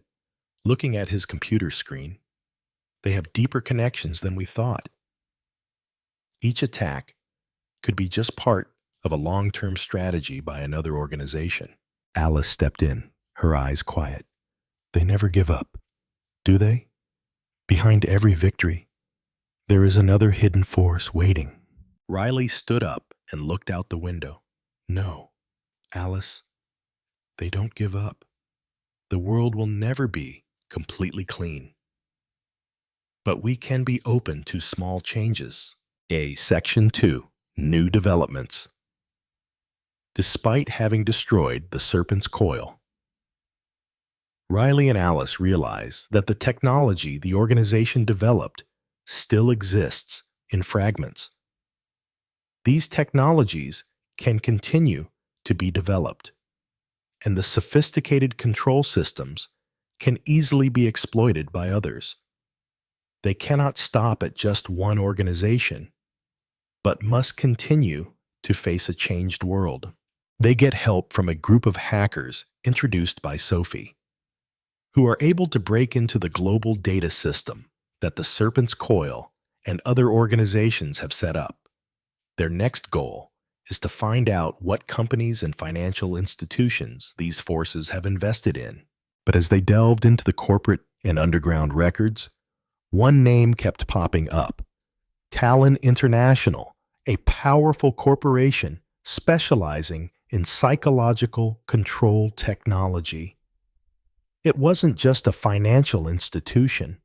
looking at his computer screen. They have deeper connections than we thought. Each attack could be just part of a long-term strategy by another organization. Alice stepped in, her eyes quiet. They never give up, do they? Behind every victory, there is another hidden force waiting. Riley stood up and looked out the window. No, Alice, they don't give up. The world will never be completely clean. But we can be open to small changes. Section 2. New developments. Despite having destroyed the Serpent's Coil, Riley and Alice realize that the technology the organization developed still exists in fragments. These technologies can continue to be developed, and the sophisticated control systems can easily be exploited by others. They cannot stop at just one organization, but must continue to face a changed world. They get help from a group of hackers introduced by Sophie, who are able to break into the global data system that the Serpent's Coil and other organizations have set up. Their next goal is to find out what companies and financial institutions these forces have invested in. But as they delved into the corporate and underground records, one name kept popping up: Talon International, a powerful corporation specializing in psychological control technology. It wasn't just a financial institution,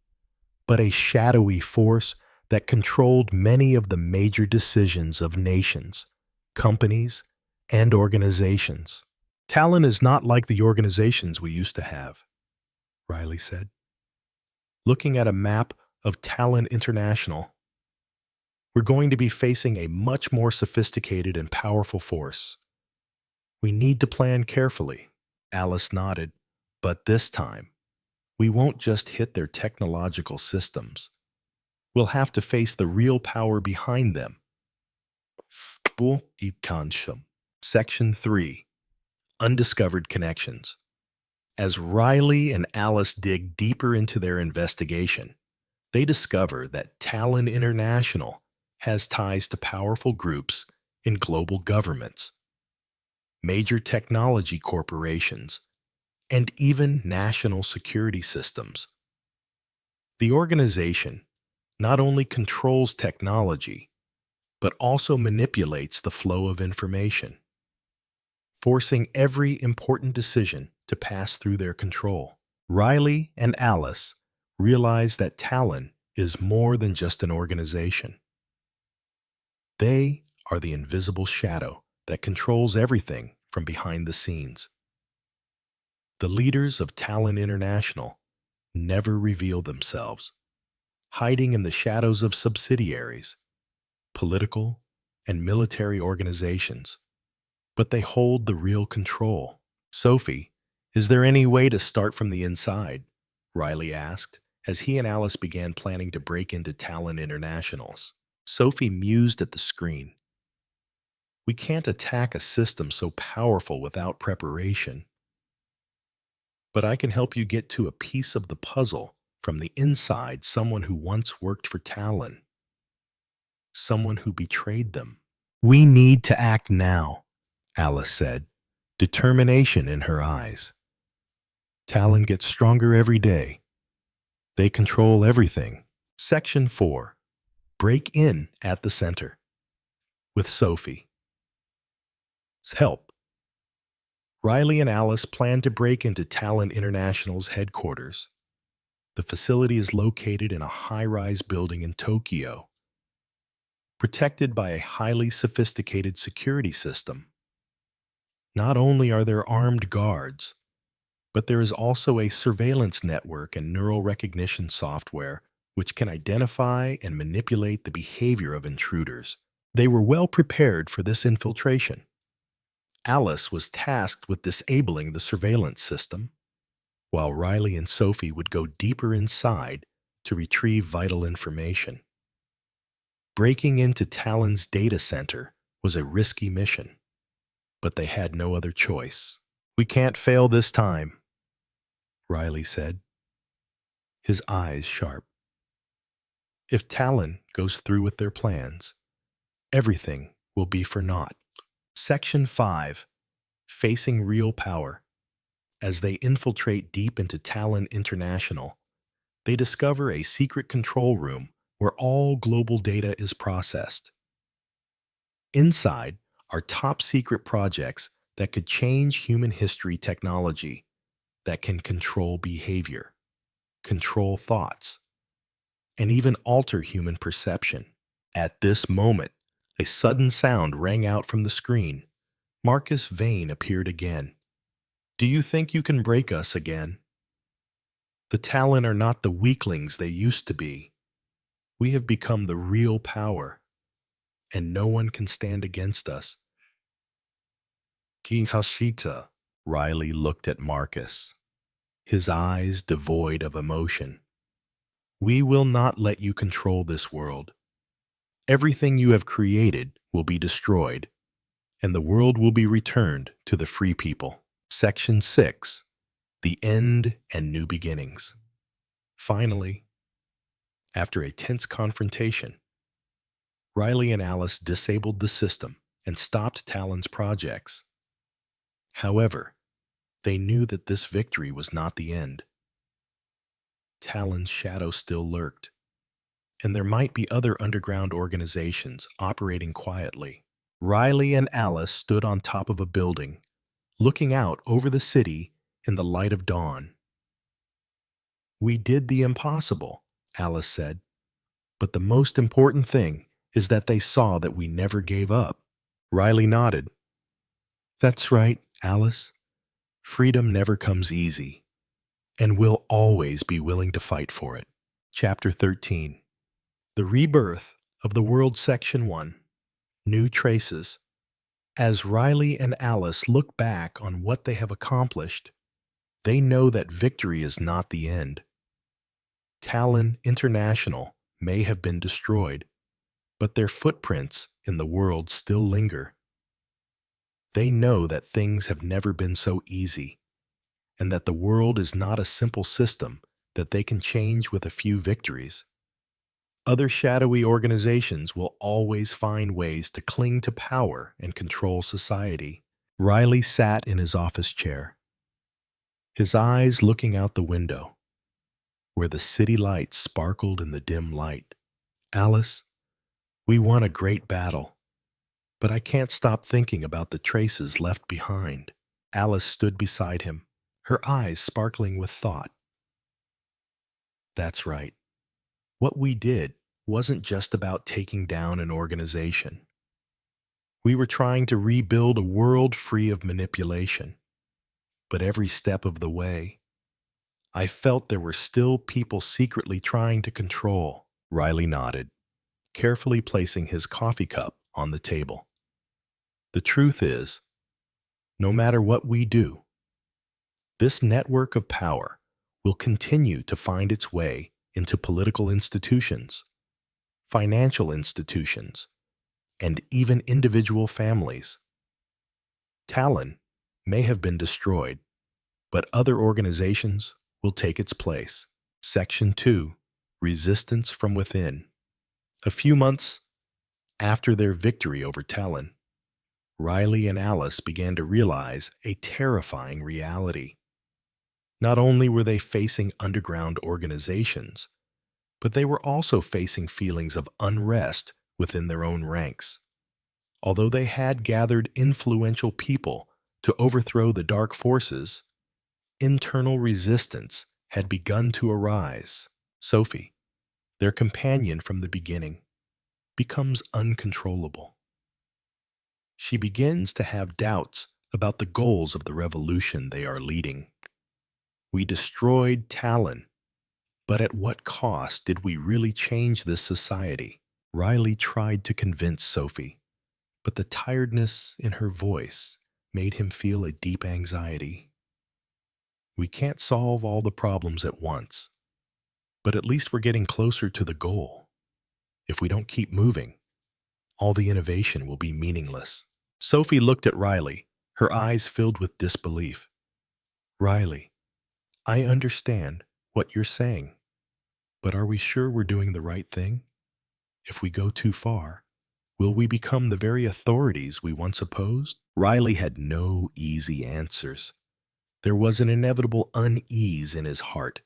but a shadowy force that controlled many of the major decisions of nations, companies, and organizations. Talon is not like the organizations we used to have, Riley said, looking at a map of Talon International. We're going to be facing a much more sophisticated and powerful force. We need to plan carefully. Alice nodded, but this time, we won't just hit their technological systems. We'll have to face the real power behind them. Section 3. Undiscovered Connections. As Riley and Alice dig deeper into their investigation, they discover that Talon International has ties to powerful groups in global governments, major technology corporations, and even national security systems. The organization not only controls technology, but also manipulates the flow of information, forcing every important decision to pass through their control. Riley and Alice realize that Talon is more than just an organization. They are the invisible shadow that controls everything from behind the scenes. The leaders of Talon International never reveal themselves, hiding in the shadows of subsidiaries, political, and military organizations. But they hold the real control. Sophie, is there any way to start from the inside? Riley asked, as he and Alice began planning to break into Talon International's. Sophie mused at the screen. We can't attack a system so powerful without preparation. But I can help you get to a piece of the puzzle from the inside, someone who once worked for Talon, someone who betrayed them. We need to act now, Alice said, determination in her eyes. Talon gets stronger every day. They control everything. Section 4. Break in at the center. With Sophie's help, Riley and Alice plan to break into Talon International's headquarters. The facility is located in a high-rise building in Tokyo, protected by a highly sophisticated security system. Not only are there armed guards, but there is also a surveillance network and neural recognition software which can identify and manipulate the behavior of intruders. They were well prepared for this infiltration. Alice was tasked with disabling the surveillance system, while Riley and Sophie would go deeper inside to retrieve vital information. Breaking into Talon's data center was a risky mission, but they had no other choice. We can't fail this time, Riley said, his eyes sharp. If Talon goes through with their plans, everything will be for naught. Section 5. Facing Real Power. As they infiltrate deep into Talon International, they discover a secret control room where all global data is processed. Inside are top-secret projects that could change human history technology, that can control behavior, control thoughts, and even alter human perception. At this moment, a sudden sound rang out from the screen. Marcus Vane appeared again. Do you think you can break us again? The Talon are not the weaklings they used to be. We have become the real power, and no one can stand against us. Kinhashita. Riley looked at Marcus. his eyes devoid of emotion. We will not let you control this world. Everything you have created will be destroyed, and the world will be returned to the free people. Section 6. The End and New Beginnings. Finally, after a tense confrontation, Riley and Alice disabled the system and stopped Talon's projects. However, they knew that this victory was not the end. Talon's shadow still lurked, and there might be other underground organizations operating quietly. Riley and Alice stood on top of a building, looking out over the city in the light of dawn. "We did the impossible," Alice said, "but the most important thing is that they saw that we never gave up." Riley nodded. "That's right, Alice. Freedom never comes easy, and we'll always be willing to fight for it." Chapter 13. The Rebirth of the World. Section 1. New Traces. As Riley and Alice look back on what they have accomplished, they know that victory is not the end. Talon International may have been destroyed, but their footprints in the world still linger. They know that things have never been so easy, and that the world is not a simple system that they can change with a few victories. Other shadowy organizations will always find ways to cling to power and control society. Riley sat in his office chair, his eyes looking out the window, where the city lights sparkled in the dim light. "Alice, we won a great battle, but I can't stop thinking about the traces left behind." Alice stood beside him, her eyes sparkling with thought. "That's right. What we did wasn't just about taking down an organization. We were trying to rebuild a world free of manipulation. But every step of the way, I felt there were still people secretly trying to control." Riley nodded, carefully placing his coffee cup on the table. "The truth is, no matter what we do, this network of power will continue to find its way into political institutions, financial institutions, and even individual families. Talon may have been destroyed, but other organizations will take its place." Section 2. Resistance from Within. A few months after their victory over Talon, Riley and Alice began to realize a terrifying reality. Not only were they facing underground organizations, but they were also facing feelings of unrest within their own ranks. Although they had gathered influential people to overthrow the dark forces, internal resistance had begun to arise. Sophie, their companion from the beginning, becomes uncontrollable. She begins to have doubts about the goals of the revolution they are leading. "We destroyed Talon, but at what cost did we really change this society?" Riley tried to convince Sophie, but the tiredness in her voice made him feel a deep anxiety. "We can't solve all the problems at once, but at least we're getting closer to the goal. If we don't keep moving, all the innovation will be meaningless." Sophie looked at Riley, her eyes filled with disbelief. "Riley, I understand what you're saying, but are we sure we're doing the right thing? If we go too far, will we become the very authorities we once opposed?" Riley had no easy answers. There was an inevitable unease in his heart.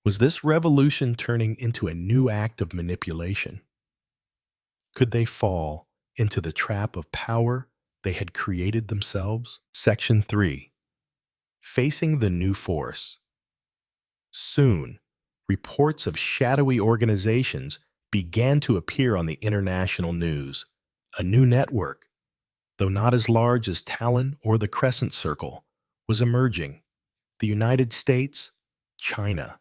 Was this revolution turning into a new act of manipulation? Could they fall into the trap of power they had created themselves? Section 3. Facing the New Force. Soon, reports of shadowy organizations began to appear on the international news. A new network, though not as large as Talon or the Crescent Circle, was emerging. The United States, China,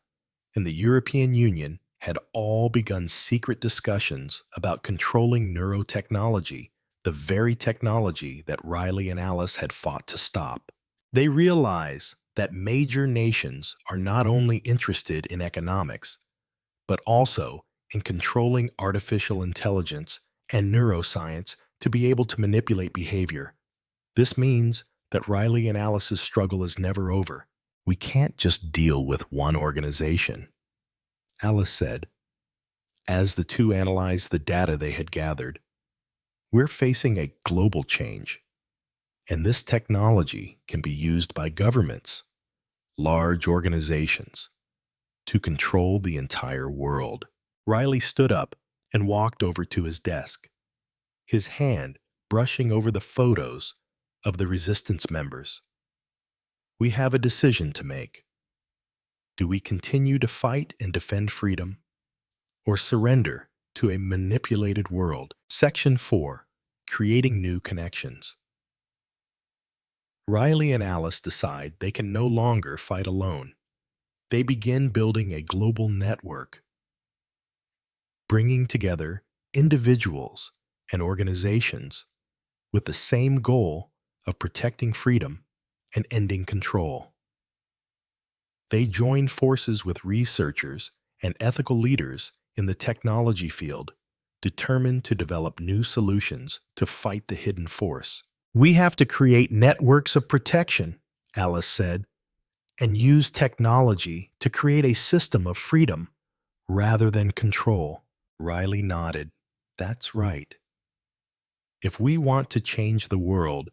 and the European Union had all begun secret discussions about controlling neurotechnology, the very technology that Riley and Alice had fought to stop. They realized that major nations are not only interested in economics, but also in controlling artificial intelligence and neuroscience to be able to manipulate behavior. This means that Riley and Alice's struggle is never over. We can't just deal with one organization, Alice said, as the two analyzed the data they had gathered. We're facing a global change, and this technology can be used by governments, large organizations, to control the entire world. Riley stood up and walked over to his desk, his hand brushing over the photos of the resistance members. We have a decision to make. Do we continue to fight and defend freedom, or surrender to a manipulated world? Section 4. Creating New Connections. Riley and Alice decide they can no longer fight alone. They begin building a global network, bringing together individuals and organizations with the same goal of protecting freedom and ending control. They join forces with researchers and ethical leaders in the technology field, determined to develop new solutions to fight the hidden force. We have to create networks of protection, Alice said, and use technology to create a system of freedom rather than control. Riley nodded. That's right. If we want to change the world,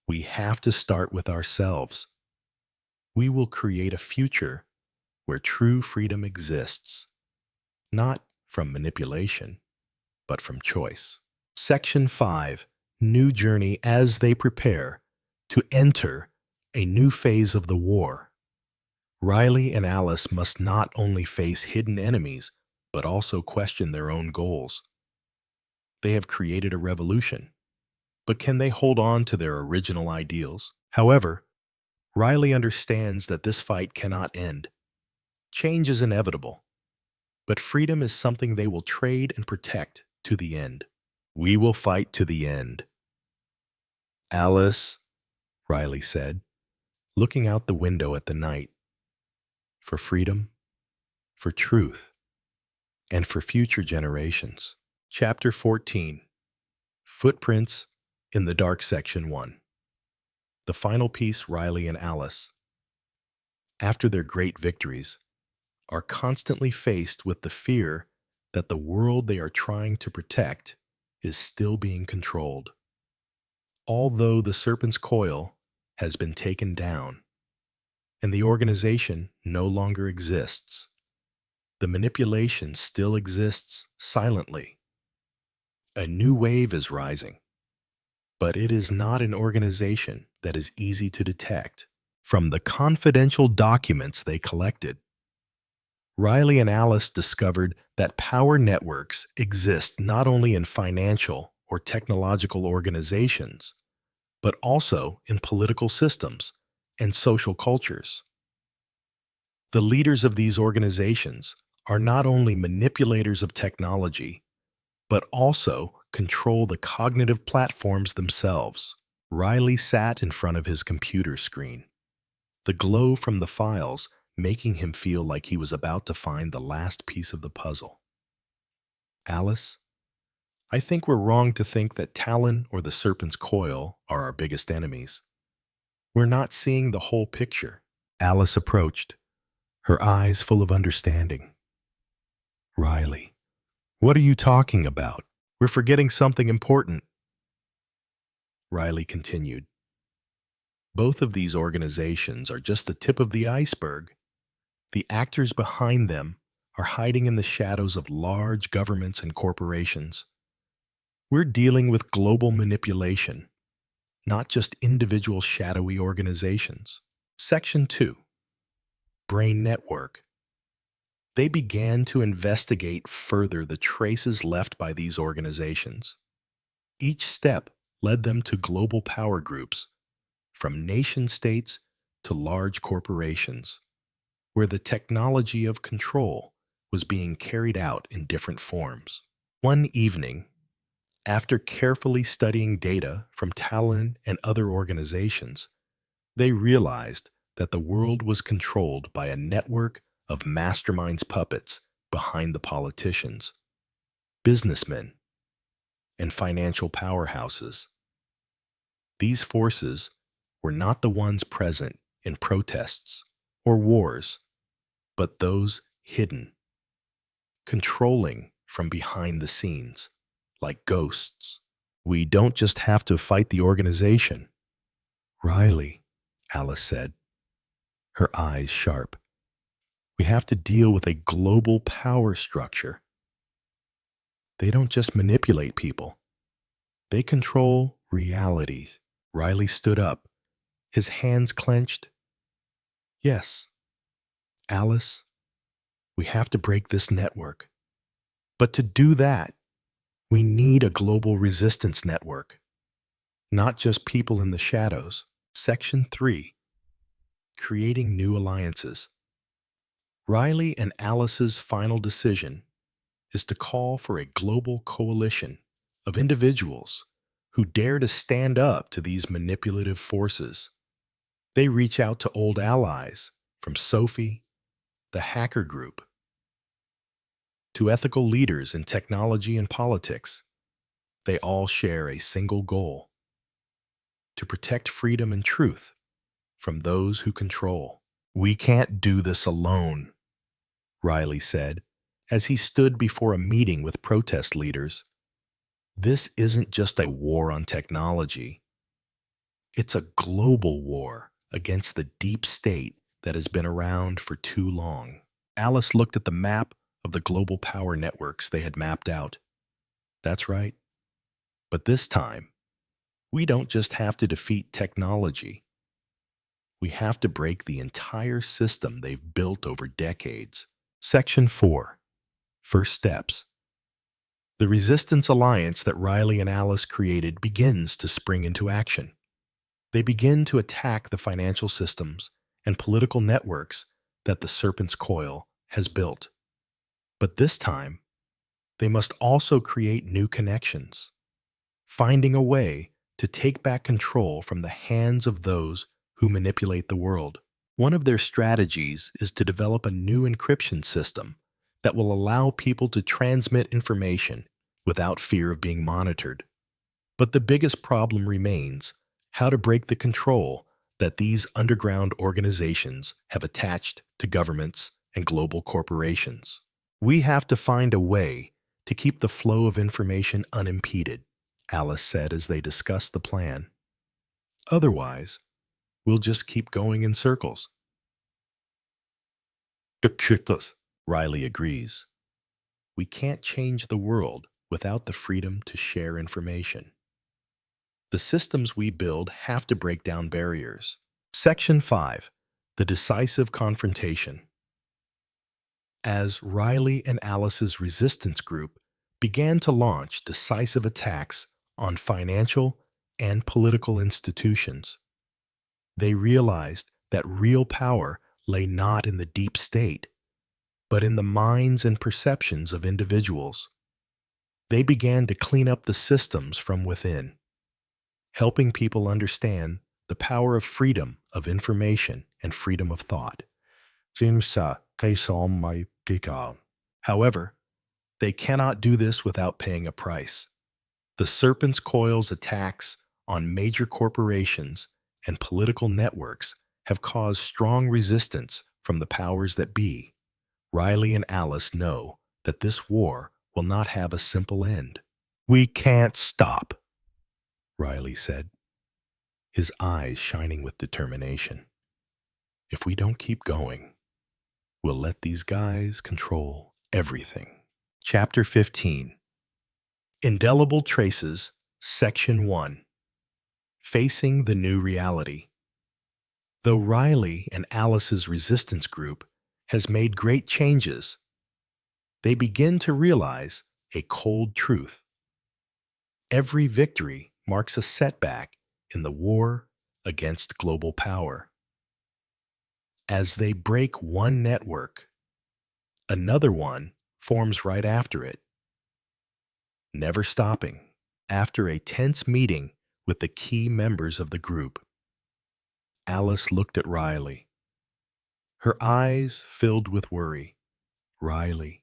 we have to start with ourselves. We will create a future where true freedom exists, not from manipulation, but from choice. Section 5. New Journey as they prepare to enter a new phase of the war. Riley and Alice must not only face hidden enemies, but also question their own goals. They have created a revolution, but can they hold on to their original ideals? However, Riley understands that this fight cannot end. Change is inevitable, but freedom is something they will trade and protect to the end. We will fight to the end. Alice, Riley said, looking out the window at the night. For freedom, for truth, and for future generations. Chapter 14. Footprints in the Dark. Section 1. The final piece. Riley and Alice, after their great victories, are constantly faced with the fear that the world they are trying to protect is still being controlled. Although the Serpent's Coil has been taken down and the organization no longer exists, the manipulation still exists silently. A new wave is rising, but it is not an organization that is easy to detect. From the confidential documents they collected, Riley and Alice discovered that power networks exist not only in financial or technological organizations, but also in political systems and social cultures. The leaders of these organizations are not only manipulators of technology, but also control the cognitive platforms themselves. Riley sat in front of his computer screen, the glow from the files making him feel like he was about to find the last piece of the puzzle. Alice, I think we're wrong to think that Talon or the Serpent's Coil are our biggest enemies. We're not seeing the whole picture. Alice approached, her eyes full of understanding. Riley, what are you talking about? We're forgetting something important. Riley continued. Both of these organizations are just the tip of the iceberg. The actors behind them are hiding in the shadows of large governments and corporations. We're dealing with global manipulation, not just individual shadowy organizations. Section 2. Brain Network. They began to investigate further the traces left by these organizations. Each step led them to global power groups, from nation-states to large corporations, where the technology of control was being carried out in different forms. One evening, after carefully studying data from Talon and other organizations, they realized that the world was controlled by a network of masterminds puppets behind the politicians, businessmen, and financial powerhouses. These forces were not the ones present in protests or wars, but those hidden, controlling from behind the scenes, like ghosts. We don't just have to fight the organization. Riley, Alice said, her eyes sharp. We have to deal with a global power structure. They don't just manipulate people. They control realities. Riley stood up, his hands clenched. Yes, Alice, we have to break this network. But to do that, we need a global resistance network, not just people in the shadows. Section 3. Creating new alliances. Riley and Alice's final decision is to call for a global coalition of individuals who dare to stand up to these manipulative forces. They reach out to old allies, from Sophie, the hacker group, to ethical leaders in technology and politics. They all share a single goal: to protect freedom and truth from those who control. We can't do this alone, Riley said, as he stood before a meeting with protest leaders. This isn't just a war on technology. It's a global war against the deep state that has been around for too long. Alice looked at the map of the global power networks they had mapped out. That's right. But this time, we don't just have to defeat technology. We have to break the entire system they've built over decades. Section 4. First steps. The resistance alliance that Riley and Alice created begins to spring into action. They begin to attack the financial systems and political networks that the Serpent's Coil has built. But this time, they must also create new connections, finding a way to take back control from the hands of those who manipulate the world. One of their strategies is to develop a new encryption system that will allow people to transmit information without fear of being monitored. But the biggest problem remains how to break the control that these underground organizations have attached to governments and global corporations. We have to find a way to keep the flow of information unimpeded, Alice said as they discussed the plan. Otherwise, we'll just keep going in circles. Riley agrees. We can't change the world without the freedom to share information. The systems we build have to break down barriers. Section 5. The decisive confrontation. As Riley and Alice's resistance group began to launch decisive attacks on financial and political institutions, they realized that real power lay not in the deep state, but in the minds and perceptions of individuals. They began to clean up the systems from within, helping people understand the power of freedom of information and freedom of thought. However, they cannot do this without paying a price. The Serpent's Coil's attacks on major corporations and political networks have caused strong resistance from the powers that be. Riley and Alice know that this war will not have a simple end. We can't stop, Riley said, his eyes shining with determination. If we don't keep going, we'll let these guys control everything. Chapter 15. Indelible Traces, Section 1. Facing the New Reality. Though Riley and Alice's resistance group has made great changes, they begin to realize a cold truth. Every victory marks a setback in the war against global power. As they break one network, another one forms right after it, never stopping. After a tense meeting with the key members of the group, Alice looked at Riley. Her eyes filled with worry. Riley,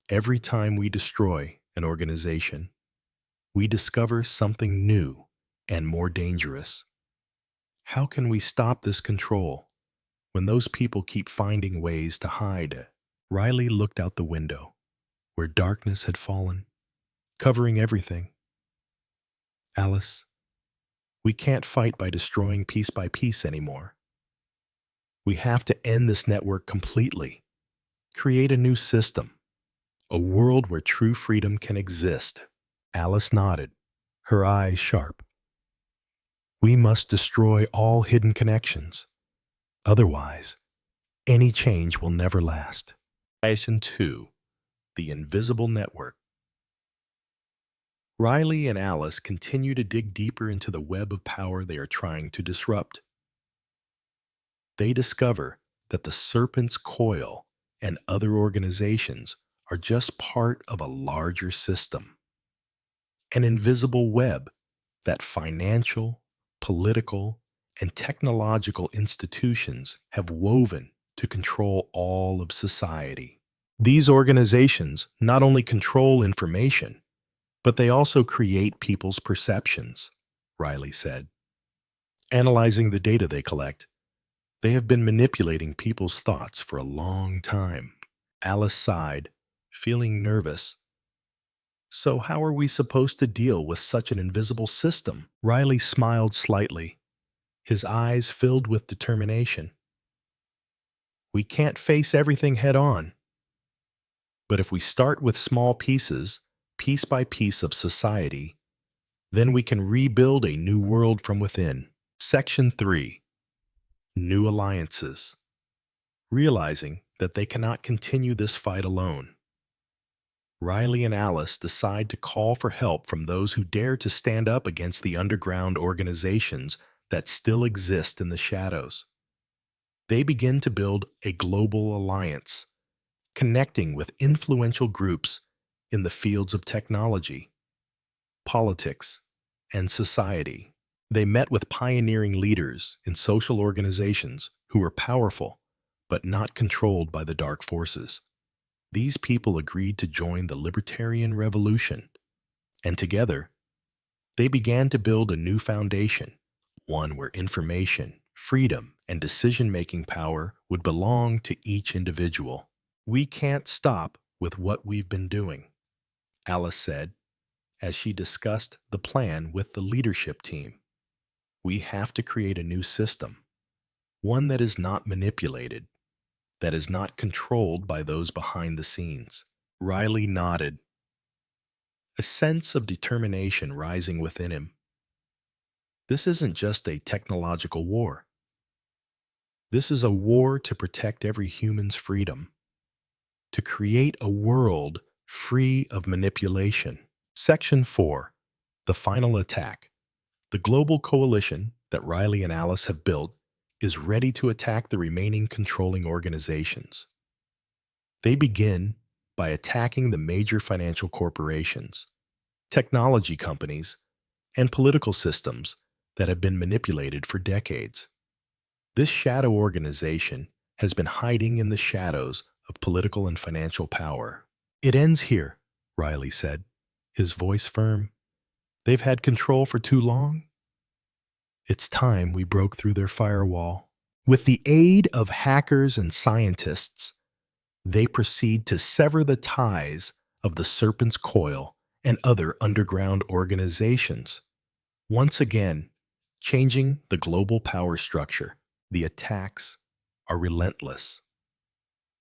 every time we destroy an organization, we discover something new and more dangerous. How can we stop this control when those people keep finding ways to hide? Riley looked out the window, where darkness had fallen, covering everything. Alice, we can't fight by destroying piece by piece anymore. We have to end this network completely, create a new system, a world where true freedom can exist. Alice nodded, her eyes sharp. We must destroy all hidden connections. Otherwise, any change will never last. Lesson 2. The Invisible Network. Riley and Alice continue to dig deeper into the web of power they are trying to disrupt. They discover that the Serpent's Coil and other organizations are just part of a larger system, an invisible web that financial, political, and technological institutions have woven to control all of society. These organizations not only control information, but they also create people's perceptions, Riley said. Analyzing the data they collect, they have been manipulating people's thoughts for a long time. Alice sighed, feeling nervous. So how are we supposed to deal with such an invisible system? Riley smiled slightly, his eyes filled with determination. We can't face everything head on. But if we start with small pieces, piece by piece of society, then we can rebuild a new world from within. Section 3. New Alliances. Realizing that they cannot continue this fight alone, Riley and Alice decide to call for help from those who dare to stand up against the underground organizations that still exist in the shadows. They begin to build a global alliance, connecting with influential groups in the fields of technology, politics, and society. They met with pioneering leaders in social organizations who were powerful but not controlled by the dark forces. These people agreed to join the Libertarian Revolution, and together, they began to build a new foundation, one where information, freedom, and decision-making power would belong to each individual. We can't stop with what we've been doing, Alice said, as she discussed the plan with the leadership team. We have to create a new system, one that is not manipulated, that is not controlled by those behind the scenes. Riley nodded, a sense of determination rising within him. This isn't just a technological war. This is a war to protect every human's freedom, to create a world free of manipulation. Section 4. The Final Attack. The global coalition that Riley and Alice have built is ready to attack the remaining controlling organizations. They begin by attacking the major financial corporations, technology companies, and political systems that have been manipulated for decades. This shadow organization has been hiding in the shadows of political and financial power. It ends here, Riley said, his voice firm. They've had control for too long. It's time we broke through their firewall. With the aid of hackers and scientists, they proceed to sever the ties of the Serpent's Coil and other underground organizations, once again changing the global power structure. The attacks are relentless.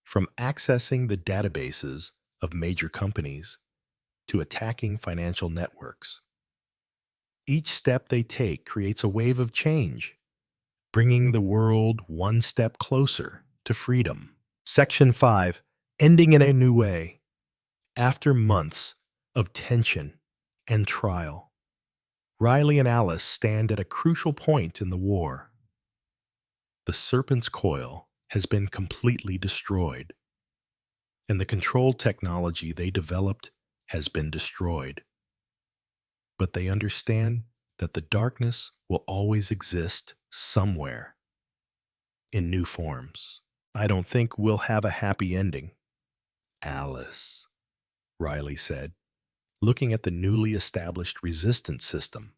From accessing the databases of major companies to attacking financial networks, each step they take creates a wave of change, bringing the world one step closer to freedom. Section 5. Ending in a New Way. After months of tension and trial, Riley and Alice stand at a crucial point in the war. The Serpent's Coil has been completely destroyed, and the control technology they developed has been destroyed. But they understand that the darkness will always exist somewhere in new forms. I don't think we'll have a happy ending. Alice, Riley said, looking at the newly established resistance system.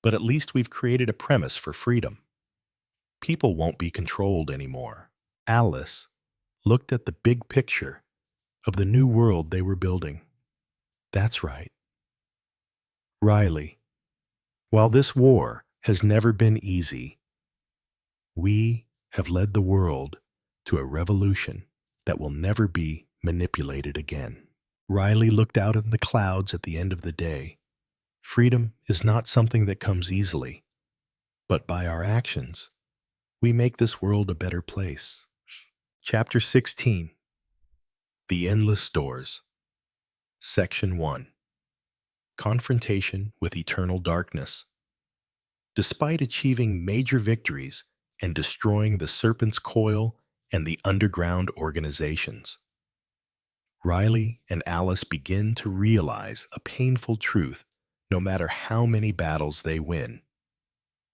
But at least we've created a premise for freedom. People won't be controlled anymore. Alice looked at the big picture of the new world they were building. That's right. Riley, while this war has never been easy, we have led the world to a revolution that will never be manipulated again. Riley looked out at the clouds at the end of the day. Freedom is not something that comes easily, but by our actions, we make this world a better place. Chapter 16. The Endless Doors. Section 1. Confrontation with Eternal Darkness. Despite achieving major victories and destroying the Serpent's Coil and the underground organizations, Riley and Alice begin to realize a painful truth no matter how many battles they win.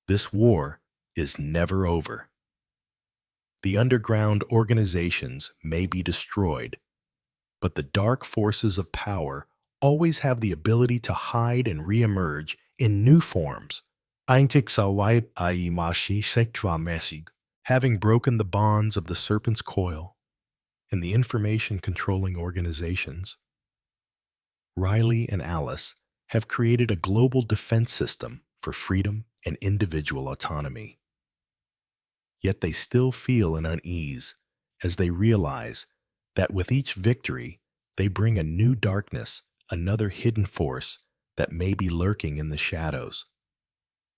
This war is never over. The underground organizations may be destroyed, but the dark forces of power always have the ability to hide and reemerge in new forms. Having broken the bonds of the Serpent's Coil and the information-controlling organizations, Riley and Alice have created a global defense system for freedom and individual autonomy. Yet they still feel an unease as they realize that with each victory, they bring a new darkness, another hidden force that may be lurking in the shadows,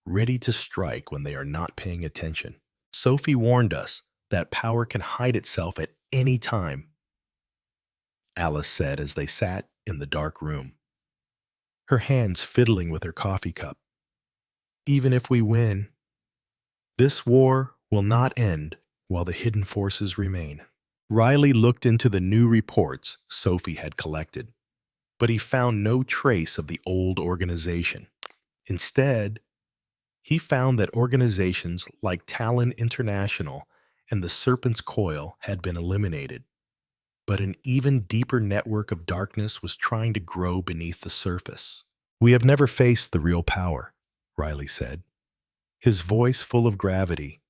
ready to strike when they are not paying attention. Sophie warned us that power can hide itself at any time, Alice said as they sat in the dark room, her hands fiddling with her coffee cup. Even if we win, this war will not end while the hidden forces remain. Riley looked into the new reports Sophie had collected, but he found no trace of the old organization. Instead, he found that organizations like Talon International and the Serpent's Coil had been eliminated, but an even deeper network of darkness was trying to grow beneath the surface. We have never faced the real power, Riley said, his voice full of gravity.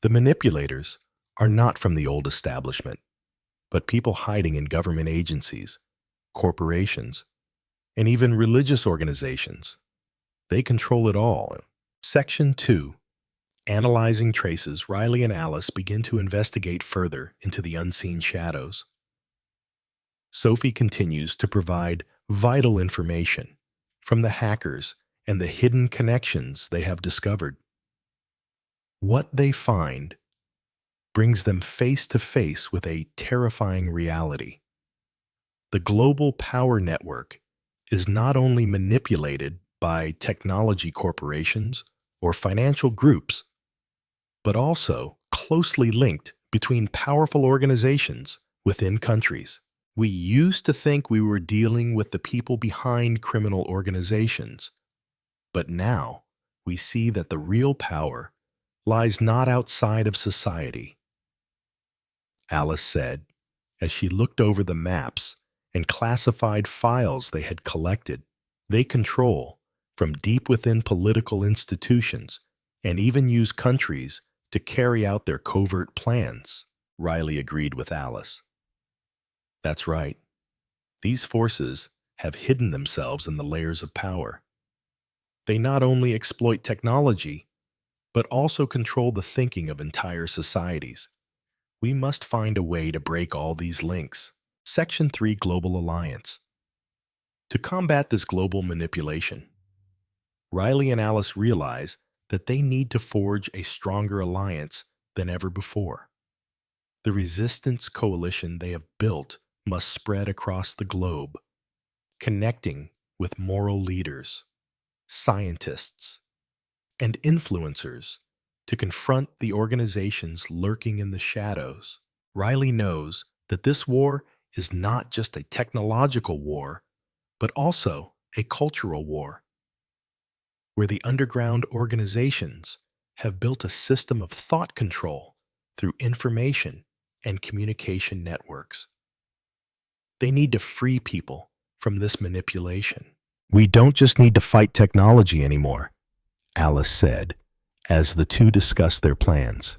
The manipulators are not from the old establishment, but people hiding in government agencies, corporations, and even religious organizations. They control it all. Section 2. Analyzing traces, Riley and Alice begin to investigate further into the unseen shadows. Sophie continues to provide vital information from the hackers and the hidden connections they have discovered. What they find brings them face to face with a terrifying reality. The global power network is not only manipulated by technology corporations or financial groups, but also closely linked between powerful organizations within countries. We used to think we were dealing with the people behind criminal organizations, but now we see that the real power lies not outside of society, Alice said as she looked over the maps and classified files they had collected. They control from deep within political institutions and even use countries to carry out their covert plans. Riley agreed with Alice. That's right. These forces have hidden themselves in the layers of power. They not only exploit technology, but also control the thinking of entire societies. We must find a way to break all these links. Section 3. Global Alliance. To combat this global manipulation, Riley and Alice realize that they need to forge a stronger alliance than ever before. The resistance coalition they have built must spread across the globe, connecting with moral leaders, scientists, and influencers to confront the organizations lurking in the shadows. Riley knows that this war is not just a technological war, but also a cultural war, where the underground organizations have built a system of thought control through information and communication networks. They need to free people from this manipulation. We don't just need to fight technology anymore, Alice said, as the two discussed their plans.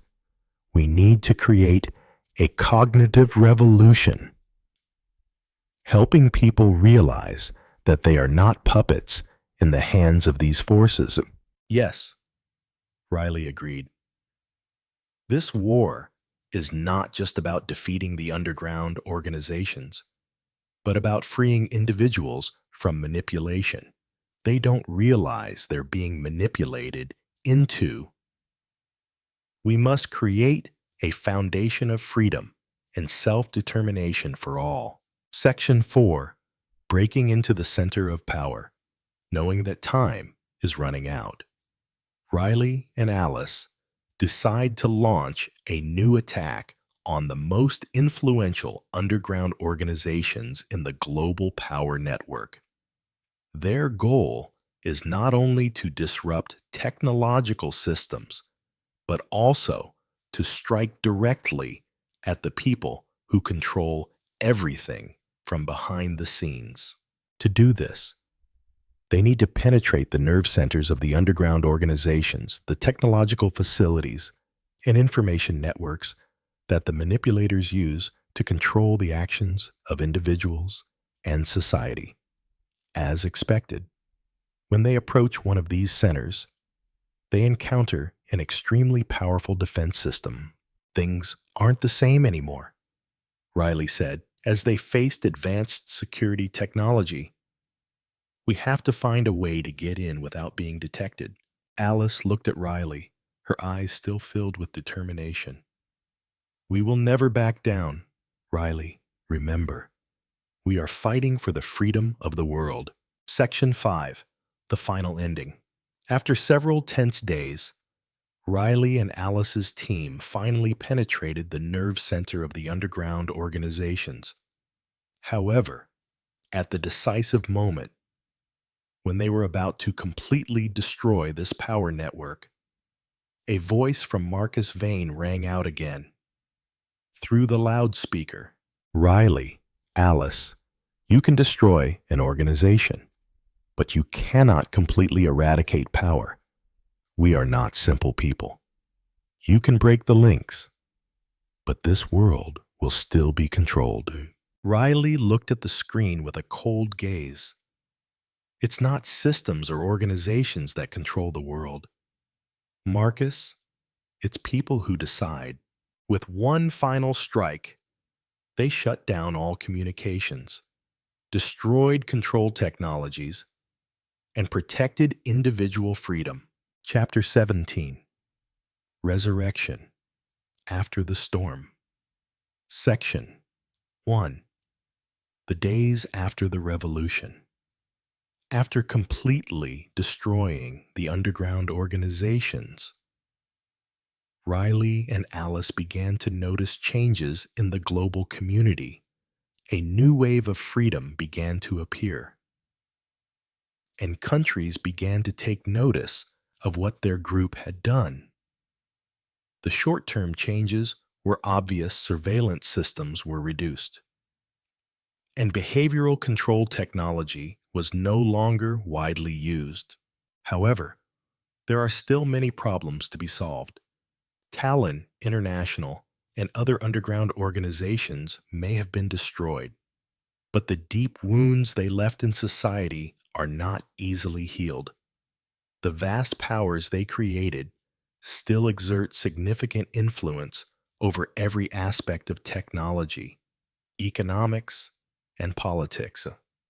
We need to create a cognitive revolution, helping people realize that they are not puppets in the hands of these forces. Yes, Riley agreed. This war is not just about defeating the underground organizations, but about freeing individuals from manipulation. They don't realize they're being manipulated into. We must create a foundation of freedom and self-determination for all. Section 4. Breaking into the center of power, knowing that time is running out. Riley and Alice decide to launch a new attack on the most influential underground organizations in the global power network. Their goal is not only to disrupt technological systems, but also to strike directly at the people who control everything from behind the scenes. To do this, they need to penetrate the nerve centers of the underground organizations, the technological facilities, and information networks that the manipulators use to control the actions of individuals and society. As expected, when they approach one of these centers, they encounter an extremely powerful defense system. Things aren't the same anymore, Riley said, as they faced advanced security technology. We have to find a way to get in without being detected. Alice looked at Riley, her eyes still filled with determination. We will never back down, Riley. Remember, we are fighting for the freedom of the world. Section 5. The final ending. After several tense days, Riley and Alice's team finally penetrated the nerve center of the underground organizations. However, at the decisive moment, when they were about to completely destroy this power network, a voice from Marcus Vane rang out again. Through the loudspeaker, Riley, Alice, you can destroy an organization, but you cannot completely eradicate power. We are not simple people. You can break the links, but this world will still be controlled. Riley looked at the screen with a cold gaze. It's not systems or organizations that control the world. Marcus, it's people who decide. With one final strike, they shut down all communications, destroyed control technologies, and protected individual freedom. Chapter 17. Resurrection After the Storm. Section 1. The days after the revolution. After completely destroying the underground organizations, Riley and Alice began to notice changes in the global community. A new wave of freedom began to appear, and countries began to take notice of what their group had done. The short-term changes were obvious. Surveillance systems were reduced, and behavioral control technology was no longer widely used. However, there are still many problems to be solved. Talon International and other underground organizations may have been destroyed, but the deep wounds they left in society are not easily healed. The vast powers they created still exert significant influence over every aspect of technology, economics, and politics.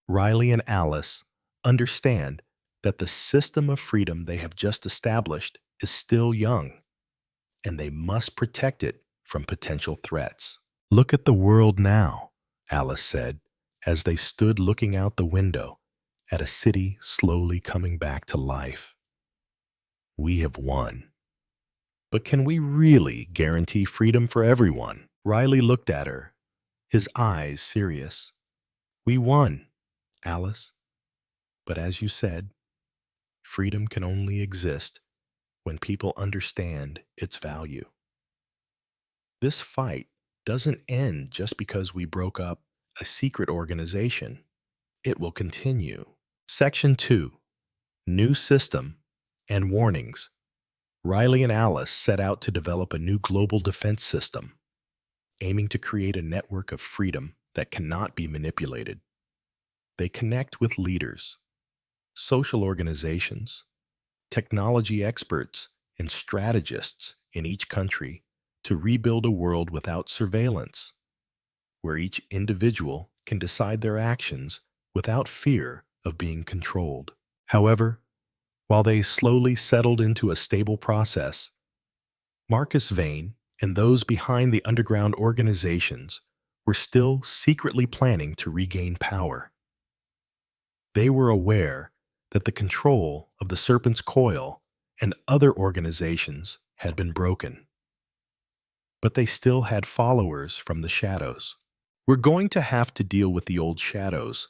Riley and Alice understand that the system of freedom they have just established is still young, and they must protect it from potential threats. Look at the world now, Alice said, as they stood looking out the window at a city slowly coming back to life. We have won. But can we really guarantee freedom for everyone? Riley looked at her, his eyes serious. We won, Alice. But as you said, freedom can only exist when people understand its value. This fight doesn't end just because we broke up a secret organization. It will continue. Section 2. New System and Warnings. Riley and Alice set out to develop a new global defense system, aiming to create a network of freedom that cannot be manipulated. They connect with leaders, social organizations, technology experts, and strategists in each country to rebuild a world without surveillance, where each individual can decide their actions without fear of being controlled. However, while they slowly settled into a stable process, Marcus Vane and those behind the underground organizations were still secretly planning to regain power. They were aware that the control of the Serpent's Coil and other organizations had been broken. But they still had followers from the shadows. "We're going to have to deal with the old shadows,"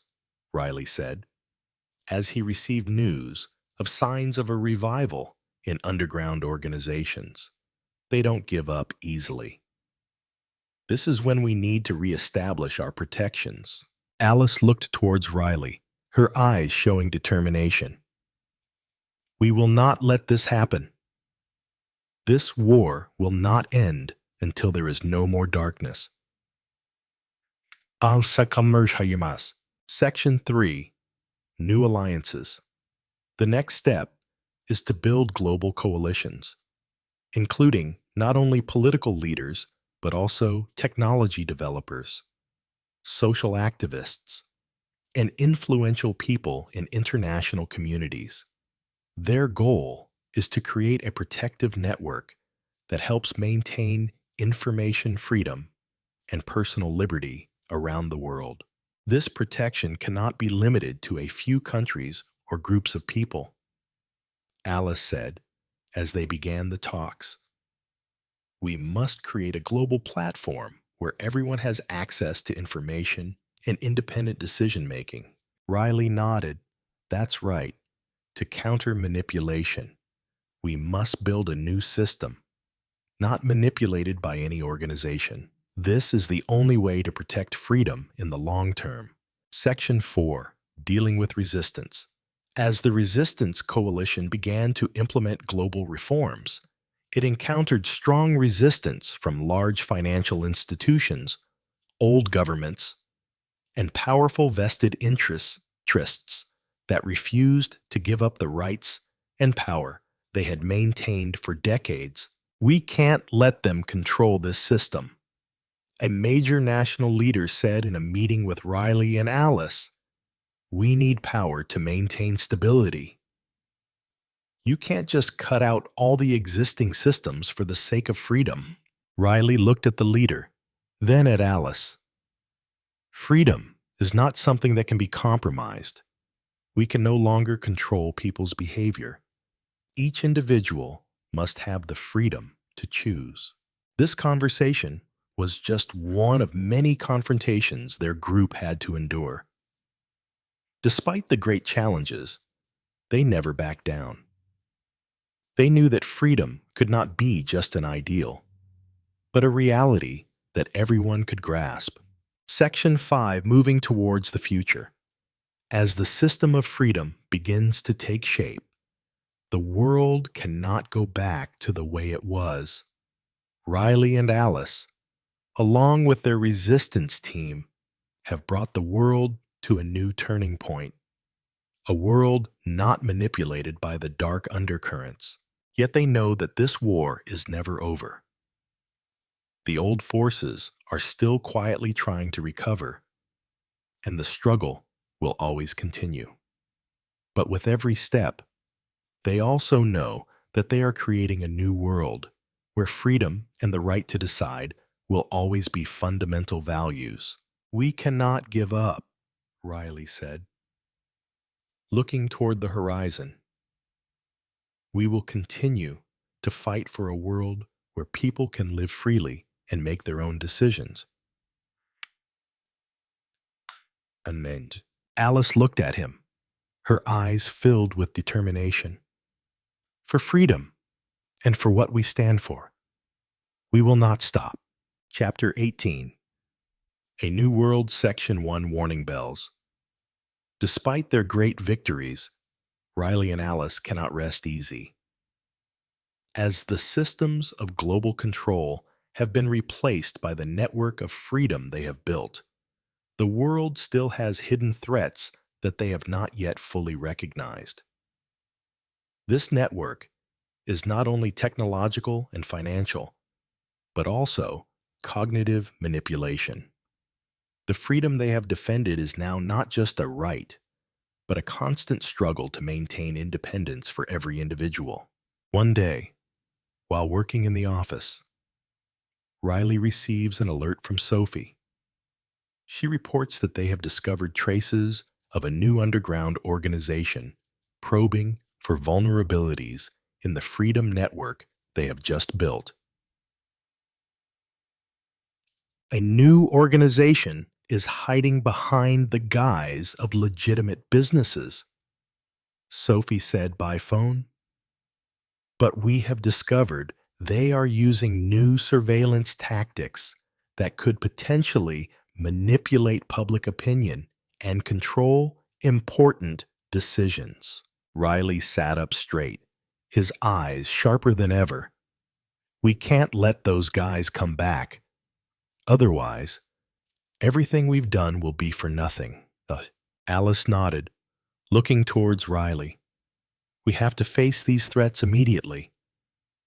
Riley said, as he received news of signs of a revival in underground organizations. They don't give up easily. This is when we need to reestablish our protections. Alice looked towards Riley, her eyes showing determination. "We will not let this happen. This war will not end until there is no more darkness." Section 3. New Alliances. The next step is to build global coalitions, including not only political leaders, but also technology developers, social activists, and influential people in international communities. Their goal is to create a protective network that helps maintain information freedom and personal liberty around the world. This protection cannot be limited to a few countries or groups of people, Alice said as they began the talks. "We must create a global platform where everyone has access to information and independent decision-making." Riley nodded. "That's right. To counter manipulation, we must build a new system, not manipulated by any organization. This is the only way to protect freedom in the long term." Section 4. Dealing with Resistance. As the Resistance Coalition began to implement global reforms, it encountered strong resistance from large financial institutions, old governments, and powerful vested interests that refused to give up the rights and power they had maintained for decades. "We can't let them control this system," a major national leader said in a meeting with Riley and Alice. "We need power to maintain stability. You can't just cut out all the existing systems for the sake of freedom." Riley looked at the leader, then at Alice. "Freedom is not something that can be compromised. We can no longer control people's behavior. Each individual must have the freedom to choose." This conversation was just one of many confrontations their group had to endure. Despite the great challenges, they never backed down. They knew that freedom could not be just an ideal, but a reality that everyone could grasp. Section 5. Moving towards the future. As the system of freedom begins to take shape, the world cannot go back to the way it was. Riley and Alice, along with their resistance team, have brought the world to a new turning point. A world not manipulated by the dark undercurrents. Yet they know that this war is never over. The old forces are still quietly trying to recover, and the struggle will always continue. But with every step, they also know that they are creating a new world where freedom and the right to decide will always be fundamental values. "We cannot give up," Riley said, looking toward the horizon. "We will continue to fight for a world where people can live freely and make their own decisions." And Alice looked at him, her eyes filled with determination. "For freedom and for what we stand for, we will not stop." Chapter 18. A New World, Section 1 Warning Bells. Despite their great victories, Riley and Alice cannot rest easy. As the systems of global control have been replaced by the network of freedom they have built, the world still has hidden threats that they have not yet fully recognized. This network is not only technological and financial, but also cognitive manipulation. The freedom they have defended is now not just a right, but a constant struggle to maintain independence for every individual. One day, while working in the office, Riley receives an alert from Sophie. She reports that they have discovered traces of a new underground organization probing for vulnerabilities in the freedom network they have just built. A new organization is hiding behind the guise of legitimate businesses, Sophie said by phone. But we have discovered they are using new surveillance tactics that could potentially manipulate public opinion and control important decisions. Riley sat up straight, his eyes sharper than ever. We can't let those guys come back. Otherwise, everything we've done will be for nothing. Alice nodded, looking towards Riley. We have to face these threats immediately.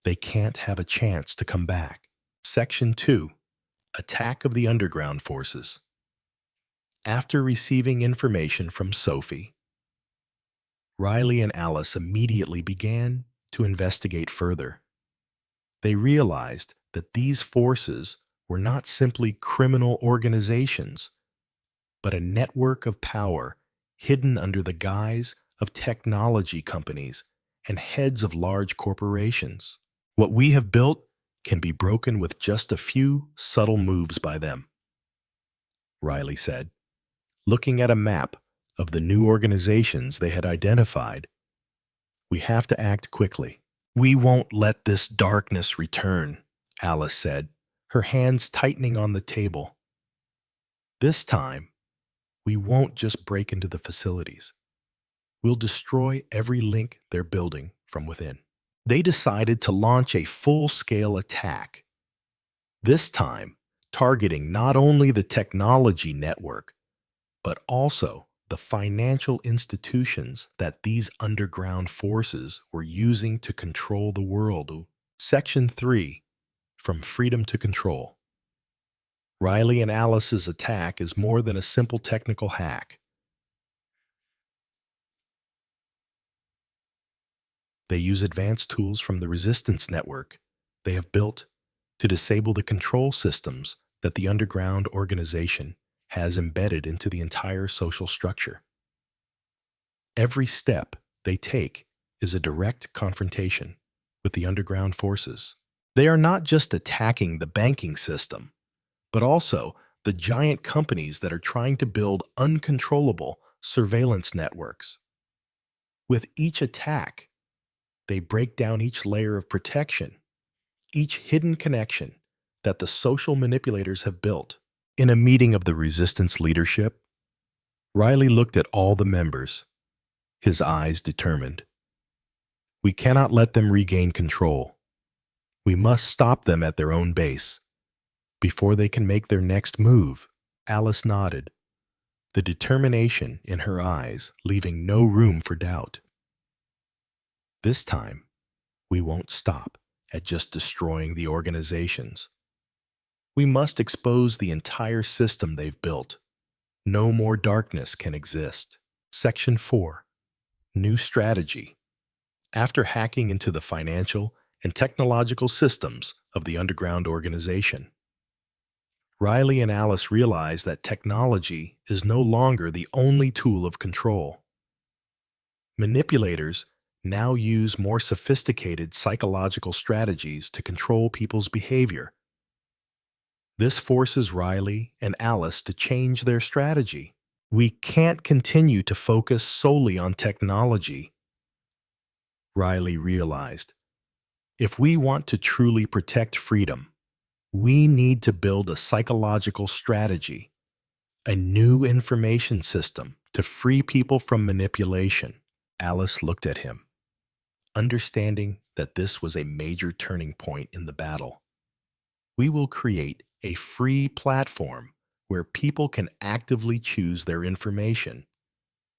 They can't have a chance to come back. Section 2. Attack of the Underground Forces. After receiving information from Sophie, Riley and Alice immediately began to investigate further. They realized that these forces were not simply criminal organizations, but a network of power hidden under the guise of technology companies and heads of large corporations. What we have built can be broken with just a few subtle moves by them, Riley said, looking at a map of the new organizations they had identified. We have to act quickly. We won't let this darkness return, Alice said, her hands tightening on the table. This time, we won't just break into the facilities. We'll destroy every link they're building from within. They decided to launch a full-scale attack, this time targeting not only the technology network, but also the financial institutions that these underground forces were using to control the world. Section 3. From Freedom to Control. Riley and Alice's attack is more than a simple technical hack. They use advanced tools from the resistance network they have built to disable the control systems that the underground organization has embedded into the entire social structure. Every step they take is a direct confrontation with the underground forces. They are not just attacking the banking system, but also the giant companies that are trying to build uncontrollable surveillance networks. With each attack, they break down each layer of protection, each hidden connection that the social manipulators have built. In a meeting of the resistance leadership, Riley looked at all the members, his eyes determined. We cannot let them regain control. We must stop them at their own base, before they can make their next move. Alice nodded, the determination in her eyes leaving no room for doubt. This time, we won't stop at just destroying the organizations. We must expose the entire system they've built. No more darkness can exist. Section 4. New Strategy. After hacking into the financial and technological systems of the underground organization, Riley and Alice realize that technology is no longer the only tool of control. Manipulators now use more sophisticated psychological strategies to control people's behavior. This forces Riley and Alice to change their strategy. We can't continue to focus solely on technology, Riley realized. If we want to truly protect freedom, We need to build a psychological strategy, a new information system to free people from manipulation. Alice looked at him, understanding that this was a major turning point in the battle. We will create a free platform where people can actively choose their information.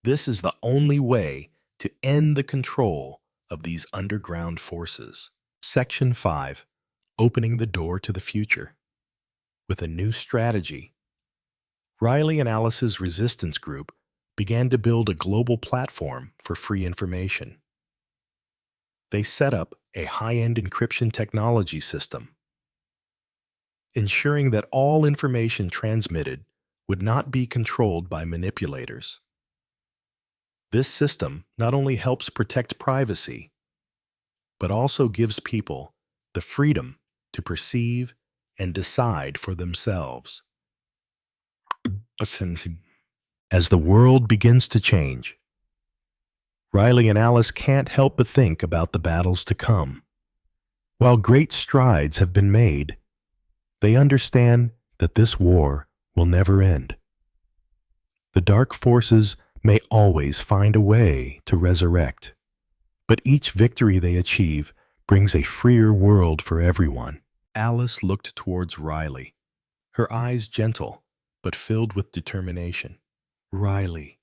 This is the only way to end the control of these underground forces. Section 5. Opening the door to the future. With a new strategy, Riley and Alice's resistance group began to build a global platform for free information. They set up a high-end encryption technology system, ensuring that all information transmitted would not be controlled by manipulators. This system not only helps protect privacy, but also gives people the freedom to perceive and decide for themselves. As the world begins to change, Riley and Alice can't help but think about the battles to come. While great strides have been made, they understand that this war will never end. The dark forces may always find a way to resurrect, but each victory they achieve brings a freer world for everyone. Alice looked towards Riley, her eyes gentle but filled with determination. Riley,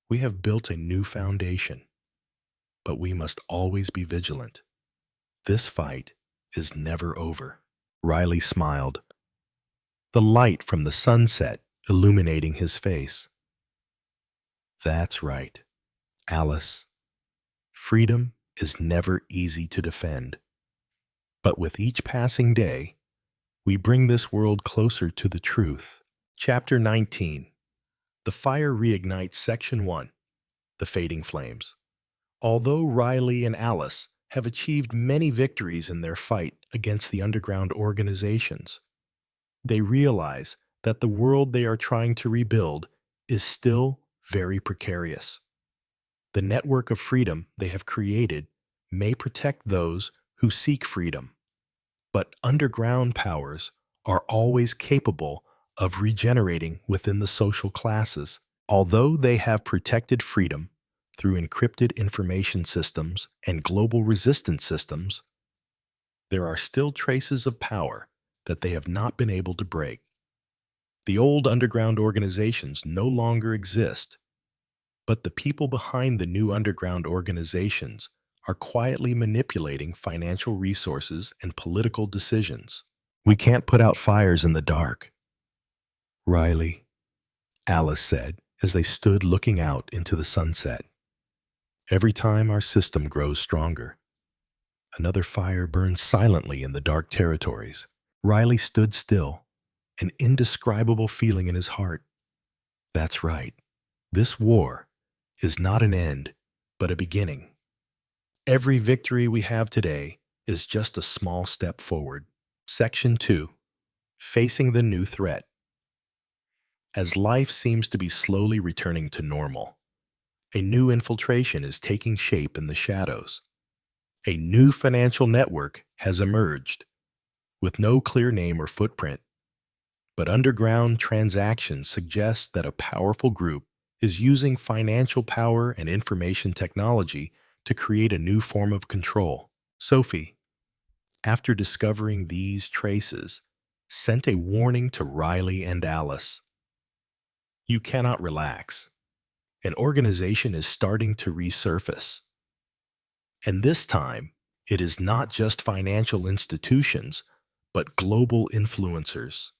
we have built a new foundation, but we must always be vigilant. This fight is never over. Riley smiled, the light from the sunset illuminating his face. That's right, Alice. Freedom is never easy to defend. But with each passing day, we bring this world closer to the truth. Chapter 19. The Fire Reignites. Section 1. The Fading Flames. Although Riley and Alice have achieved many victories in their fight against the underground organizations, they realize that the world they are trying to rebuild is still very precarious. The network of freedom they have created may protect those who seek freedom, but underground powers are always capable of regenerating within the social classes. Although they have protected freedom through encrypted information systems and global resistance systems, there are still traces of power that they have not been able to break. The old underground organizations no longer exist, but the people behind the new underground organizations are quietly manipulating financial resources and political decisions. We can't put out fires in the dark, Riley, Alice said as they stood looking out into the sunset. Every time our system grows stronger, another fire burns silently in the dark territories. Riley stood still, an indescribable feeling in his heart. That's right. This war is not an end, but a beginning. Every victory we have today is just a small step forward. Section 2. Facing the New Threat. As life seems to be slowly returning to normal, a new infiltration is taking shape in the shadows. A new financial network has emerged, with no clear name or footprint, but underground transactions suggest that a powerful group is using financial power and information technology to create a new form of control. Sophie, after discovering these traces, sent a warning to Riley and Alice. You cannot relax. An organization is starting to resurface. And this time, it is not just financial institutions, but global influencers,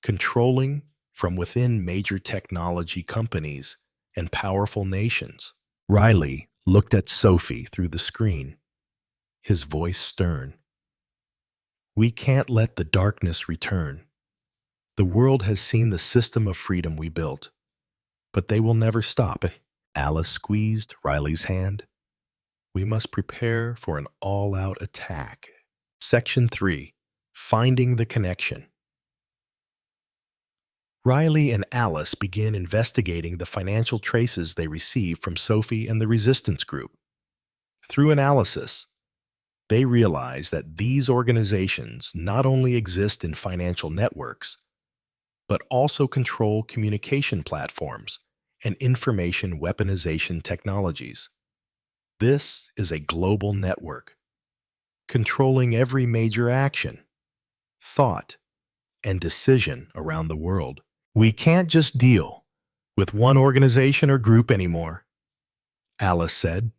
controlling from within major technology companies and powerful nations. Riley looked at Sophie through the screen, his voice stern. We can't let the darkness return. The world has seen the system of freedom we built, but they will never stop. Alice squeezed Riley's hand. We must prepare for an all-out attack. Section 3. Finding the Connection. Riley and Alice begin investigating the financial traces they receive from Sophie and the resistance group. Through analysis, They realize that these organizations not only exist in financial networks, but also control communication platforms and information weaponization technologies. This is a global network, controlling every major action, thought, and decision around the world. We can't just deal with one organization or group anymore, Alice said,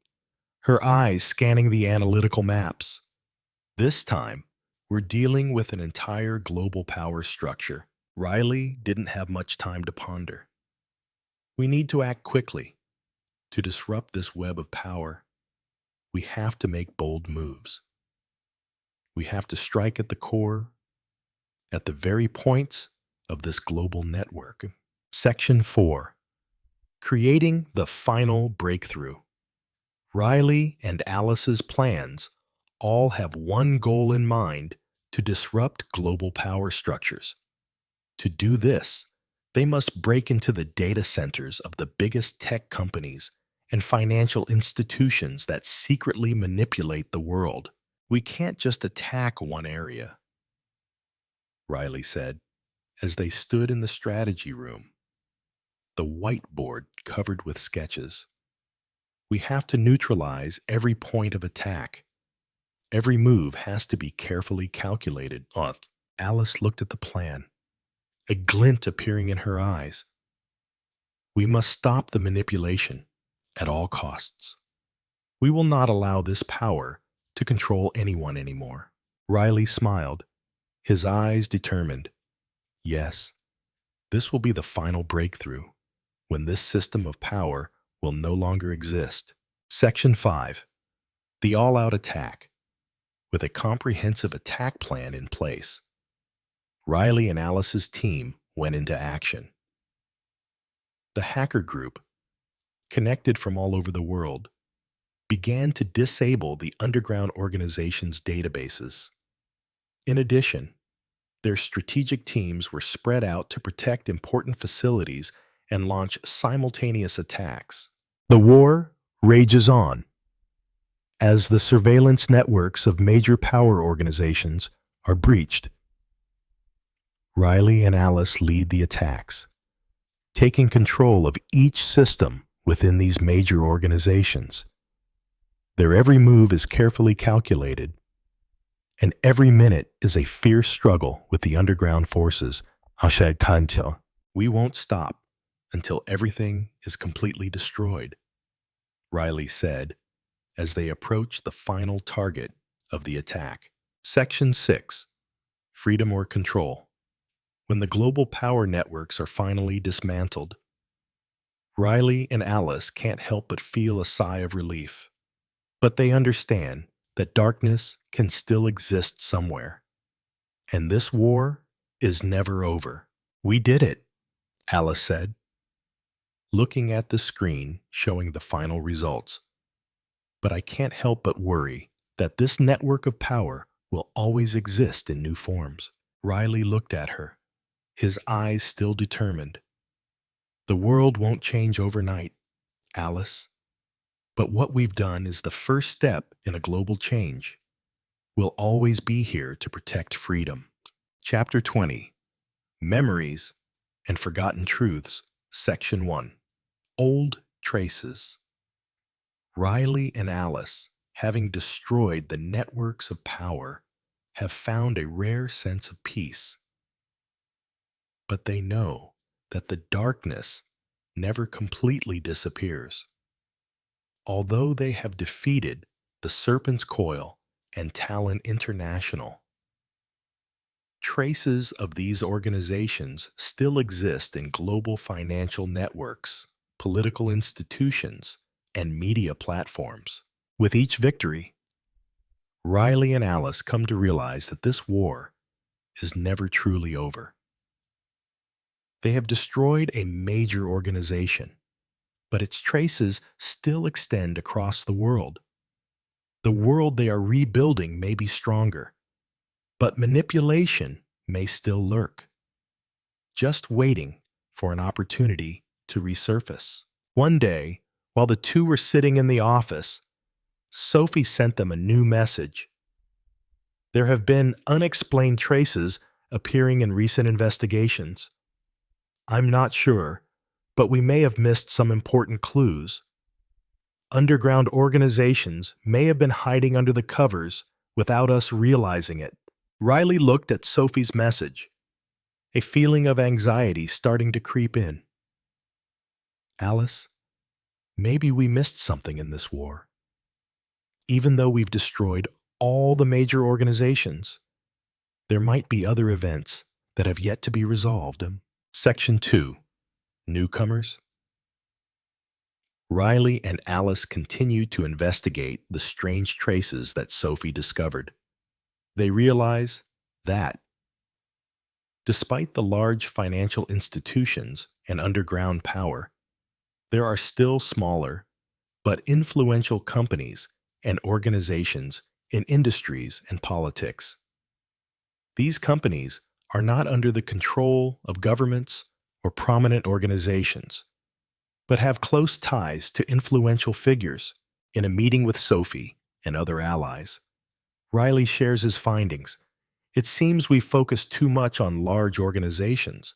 her eyes scanning the analytical maps. This time, we're dealing with an entire global power structure. Riley didn't have much time to ponder. We need to act quickly. To disrupt this web of power, we have to make bold moves. We have to strike at the core, at the very points of this global network. Section 4. Creating the final breakthrough. Riley and Alice's plans all have one goal in mind: to disrupt global power structures. To do this, they must break into the data centers of the biggest tech companies and financial institutions that secretly manipulate the world. We can't just attack one area, Riley said, as they stood in the strategy room, the whiteboard covered with sketches. We have to neutralize every point of attack. Every move has to be carefully calculated. Alice looked at the plan, a glint appearing in her eyes. We must stop the manipulation at all costs. We will not allow this power to control anyone anymore. Riley smiled, his eyes determined. Yes, this will be the final breakthrough, when this system of power will no longer exist. Section 5. The all-out attack. With a comprehensive attack plan in place, Riley and Alice's team went into action. The hacker group, connected from all over the world, began to disable the underground organization's databases. In addition, their strategic teams were spread out to protect important facilities and launch simultaneous attacks. The war rages on, as the surveillance networks of major power organizations are breached. Riley and Alice lead the attacks, taking control of each system within these major organizations. Their every move is carefully calculated, and every minute is a fierce struggle with the underground forces. We won't stop until everything is completely destroyed, Riley said, as they approached the final target of the attack. Section 6. Freedom or control. When the global power networks are finally dismantled, Riley and Alice can't help but feel a sigh of relief. But they understand that darkness can still exist somewhere, and this war is never over. We did it, Alice said, looking at the screen showing the final results. But I can't help but worry that this network of power will always exist in new forms. Riley looked at her, his eyes still determined. The world won't change overnight, Alice. But what we've done is the first step in a global change. We'll always be here to protect freedom. Chapter 20. Memories and Forgotten Truths, Section 1. Old Traces. Riley and Alice, having destroyed the networks of power, have found a rare sense of peace. But they know that the darkness never completely disappears. Although they have defeated the Serpent's Coil and Talon International, traces of these organizations still exist in global financial networks, political institutions, and media platforms. With each victory, Riley and Alice come to realize that this war is never truly over. They have destroyed a major organization, but its traces still extend across the world. The world they are rebuilding may be stronger, but manipulation may still lurk, just waiting for an opportunity to resurface. One day, while the two were sitting in the office, Sophie sent them a new message. There have been unexplained traces appearing in recent investigations. I'm not sure, but we may have missed some important clues. Underground organizations may have been hiding under the covers without us realizing it. Riley looked at Sophie's message, a feeling of anxiety starting to creep in. Alice, maybe we missed something in this war. Even though we've destroyed all the major organizations, there might be other events that have yet to be resolved. Section 2. Newcomers. Riley and Alice continued to investigate the strange traces that Sophie discovered. They realize that, despite the large financial institutions and underground power, there are still smaller but influential companies and organizations in industries and politics. These companies are not under the control of governments or prominent organizations, but have close ties to influential figures. In a meeting with Sophie and other allies, Riley shares his findings. It seems we focus too much on large organizations,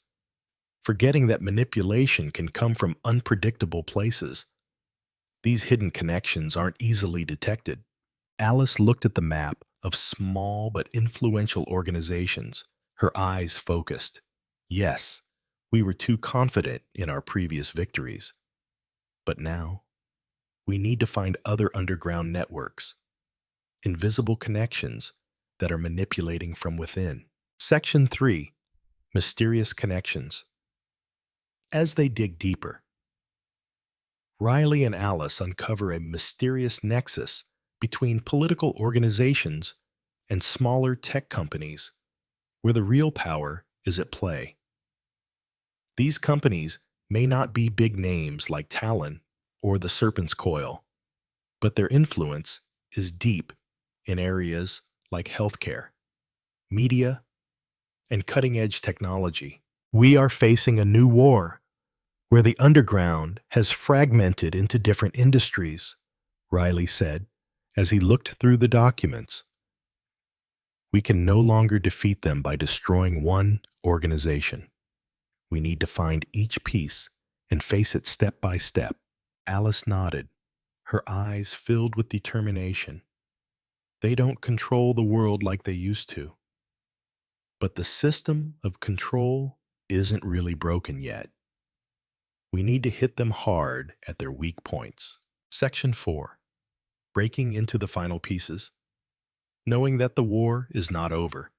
forgetting that manipulation can come from unpredictable places. These hidden connections aren't easily detected. Alice looked at the map of small but influential organizations, her eyes focused. Yes, we were too confident in our previous victories. But now, we need to find other underground networks, invisible connections that are manipulating from within. Section 3. Mysterious Connections. As they dig deeper, Riley and Alice uncover a mysterious nexus between political organizations and smaller tech companies where the real power is at play. These companies may not be big names like Talon or the Serpent's Coil, but their influence is deep in areas like healthcare, media, and cutting-edge technology. We are facing a new war where the underground has fragmented into different industries, Riley said as he looked through the documents. We can no longer defeat them by destroying one organization. We need to find each piece and face it step by step. Alice nodded, her eyes filled with determination. They don't control the world like they used to. But the system of control isn't really broken yet. We need to hit them hard at their weak points. Section 4. Breaking into the final pieces. Knowing that the war is not over,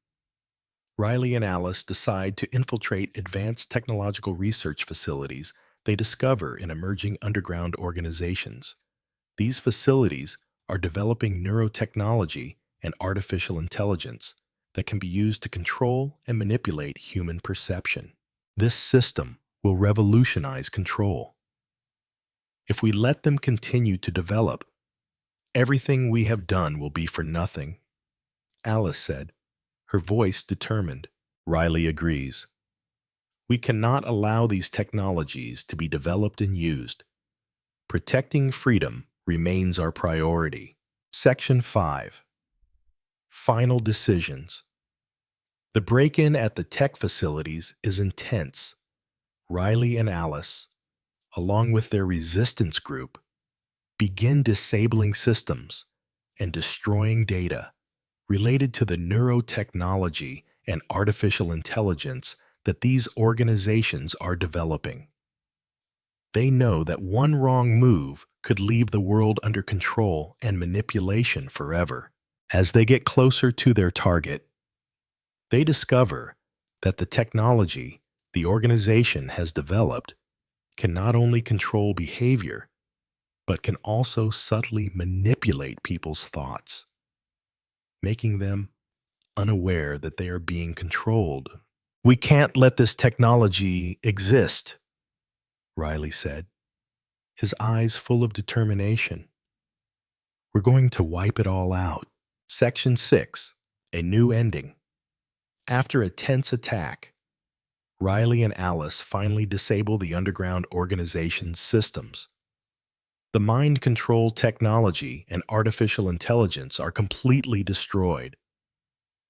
Riley and Alice decide to infiltrate advanced technological research facilities they discover in emerging underground organizations. These facilities are developing neurotechnology and artificial intelligence that can be used to control and manipulate human perception. This system will revolutionize control. If we let them continue to develop, everything we have done will be for nothing, Alice said, her voice determined. Riley agrees. We cannot allow these technologies to be developed and used. Protecting freedom remains our priority. Section 5. Final decisions. The break-in at the tech facilities is intense. Riley and Alice, along with their resistance group, begin disabling systems and destroying data related to the neurotechnology and artificial intelligence that these organizations are developing. They know that one wrong move could leave the world under control and manipulation forever. As they get closer to their target, they discover that the technology the organization has developed can not only control behavior, but can also subtly manipulate people's thoughts, making them unaware that they are being controlled. We can't let this technology exist, Riley said, his eyes full of determination. We're going to wipe it all out. Section 6. A new ending. After a tense attack, Riley and Alice finally disable the underground organization's systems. The mind control technology and artificial intelligence are completely destroyed.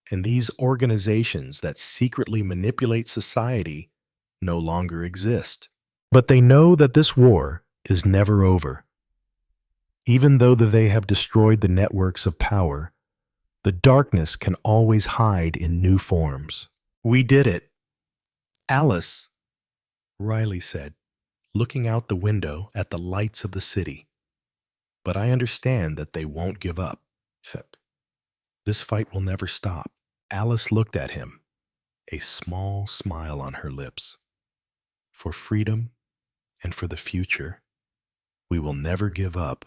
And these organizations that secretly manipulate society no longer exist. But they know that this war is never over. Even though that they have destroyed the networks of power, the darkness can always hide in new forms. We did it. Alice, Riley said, looking out the window at the lights of the city. But I understand that they won't give up. This fight will never stop. Alice looked at him, a small smile on her lips. For freedom and for the future, we will never give up.